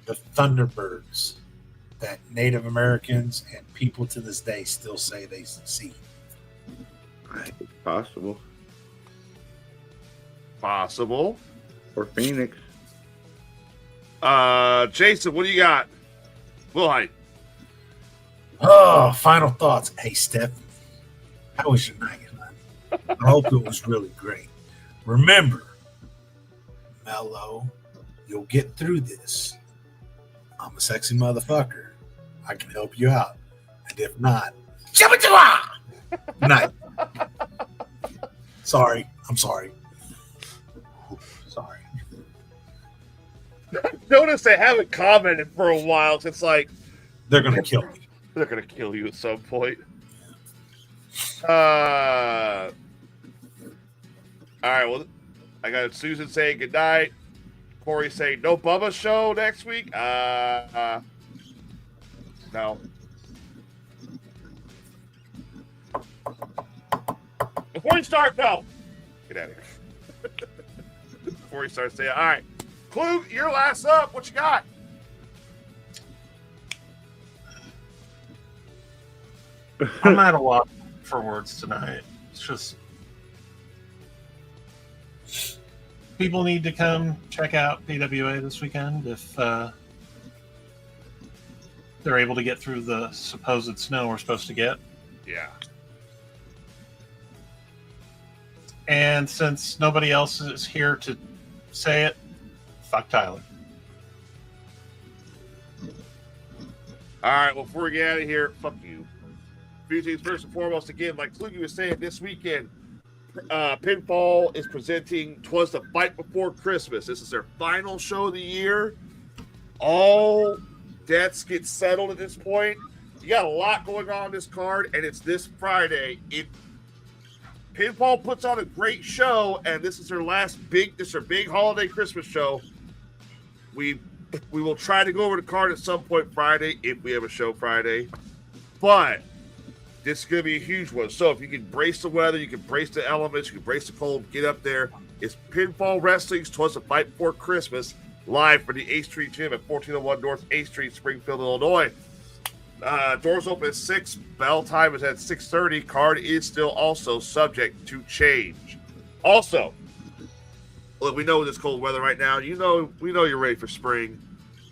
the thunderbirds that Native Americans and people to this day still say they see? I think it's possible. Possible. Or Phoenix. Jason, what do you got? Will Height. Oh, final thoughts. Hey, Steph, how was your night, man? I hope it was really great. Remember, Mello, you'll get through this. I'm a sexy motherfucker. I can help you out. And if not, night. Sorry. I'm sorry. Sorry. Notice they haven't commented for a while. It's like They're going to kill me. they're gonna kill you at some point. All right. Well, I got Susan saying good night. Corey saying no Bubba show next week. No. Before you start, no. Get out of here. Before you start saying, all right, Klug, you're last up. What you got? I'm at a lot for words tonight. It's just people need to come check out PWA this weekend if they're able to get through the supposed snow we're supposed to get. Yeah. And since nobody else is here to say it, fuck Tyler. All right. Well, before we get out of here, fuck you. Few things first and foremost. Again, like Kluge was saying, this weekend, Pinfall is presenting "Twas the Fight Before Christmas." This is their final show of the year. All debts get settled at this point. You got a lot going on this card, and it's this Friday. Pinfall puts on a great show, and this is their big holiday Christmas show. We will try to go over the card at some point Friday if we have a show Friday, but this is going to be a huge one. So if you can brace the weather, you can brace the elements, you can brace the cold, get up there. It's Pinfall Wrestling's "Twas the Fight Before Christmas" live for the 8th Street Gym at 1401 North 8th Street, Springfield, Illinois. Doors open at 6. Bell time is at 6:30. Card is still also subject to change. Also, look, we know this cold weather right now. We know you're ready for spring.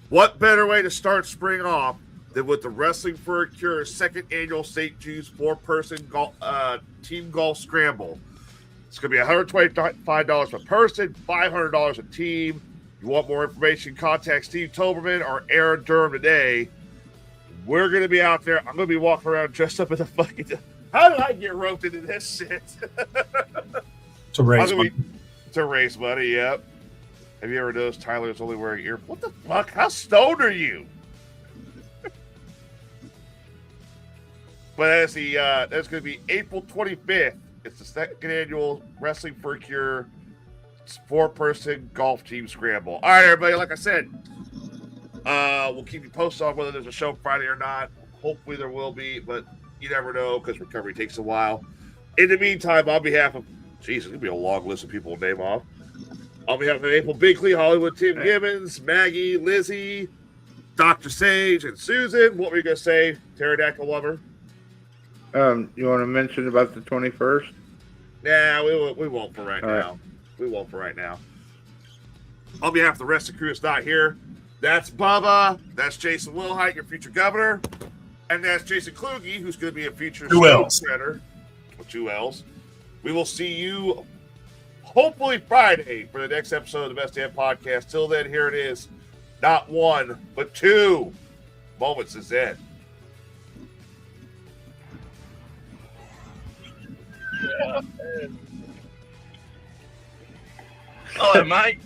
What better way to start spring off than with the Wrestling for a Cure second annual St. Jude's 4-person team golf scramble? It's going to be $125 per person, $500 a team. You want more information, contact Steve Toberman or Aaron Durham today. We're going to be out there. I'm going to be walking around dressed up in a fucking... How did I get roped into this shit? To raise money. To raise money, yep. Have you ever noticed Tyler's only wearing earphones? What the fuck? How stoned are you? But that's going to be April 25th. It's the second annual Wrestling for a Cure 4-person golf team scramble. All right, everybody. Like I said, we'll keep you posted on whether there's a show Friday or not. Hopefully there will be, but you never know because recovery takes a while. In the meantime, on behalf of... Jesus, it's going to be a long list of people to name off. On behalf of April Binkley, Hollywood Tim Gibbons, Maggie, Lizzie, Dr. Sage, and Susan, what were you going to say, Pterodactyl Lover? You want to mention about the 21st? Nah, we won't for right All now. right. We won't for right now. On behalf of the rest of the crew that's not here, that's Bubba, that's Jason Wilhite, your future governor, and that's Jason Kluge, who's going to be a future Two L's. senator with 2 L's. We will see you hopefully Friday for the next episode of the Best Damn Podcast. Till then, here it is. Not 1, but 2 moments is Zen. Hello, mate.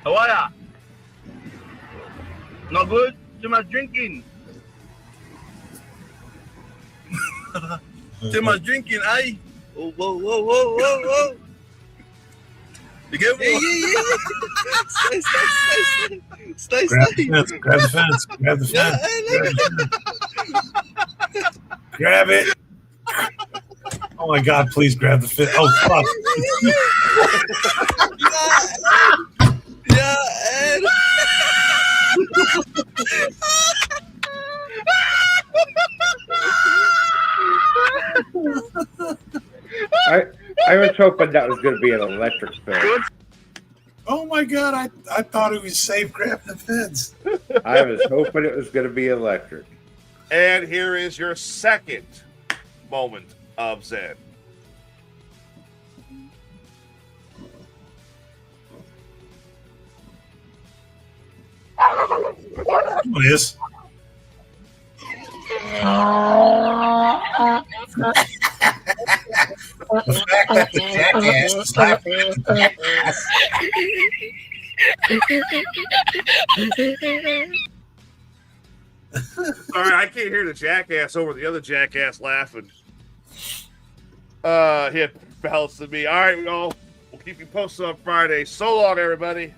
How are ya? Not good? Too much drinking. Too much drinking, eh? Whoa, whoa, whoa, whoa, whoa, whoa. You get me? Stay. Grab the fence. Grab the fence. Grab the fence. Grab it. Oh my God! Please grab the fence. Oh fuck! Yeah, Ed. I was hoping that was going to be an electric fence. Oh my God! I thought it was safe. Grab the fence. I was hoping it was going to be electric. And here is your second moment of Zen. What is? The fact that the jackass is laughing at the Sorry, I can't hear the jackass over the other jackass laughing. He had balance to me. All right, we'll keep you posted on Friday. So long, everybody.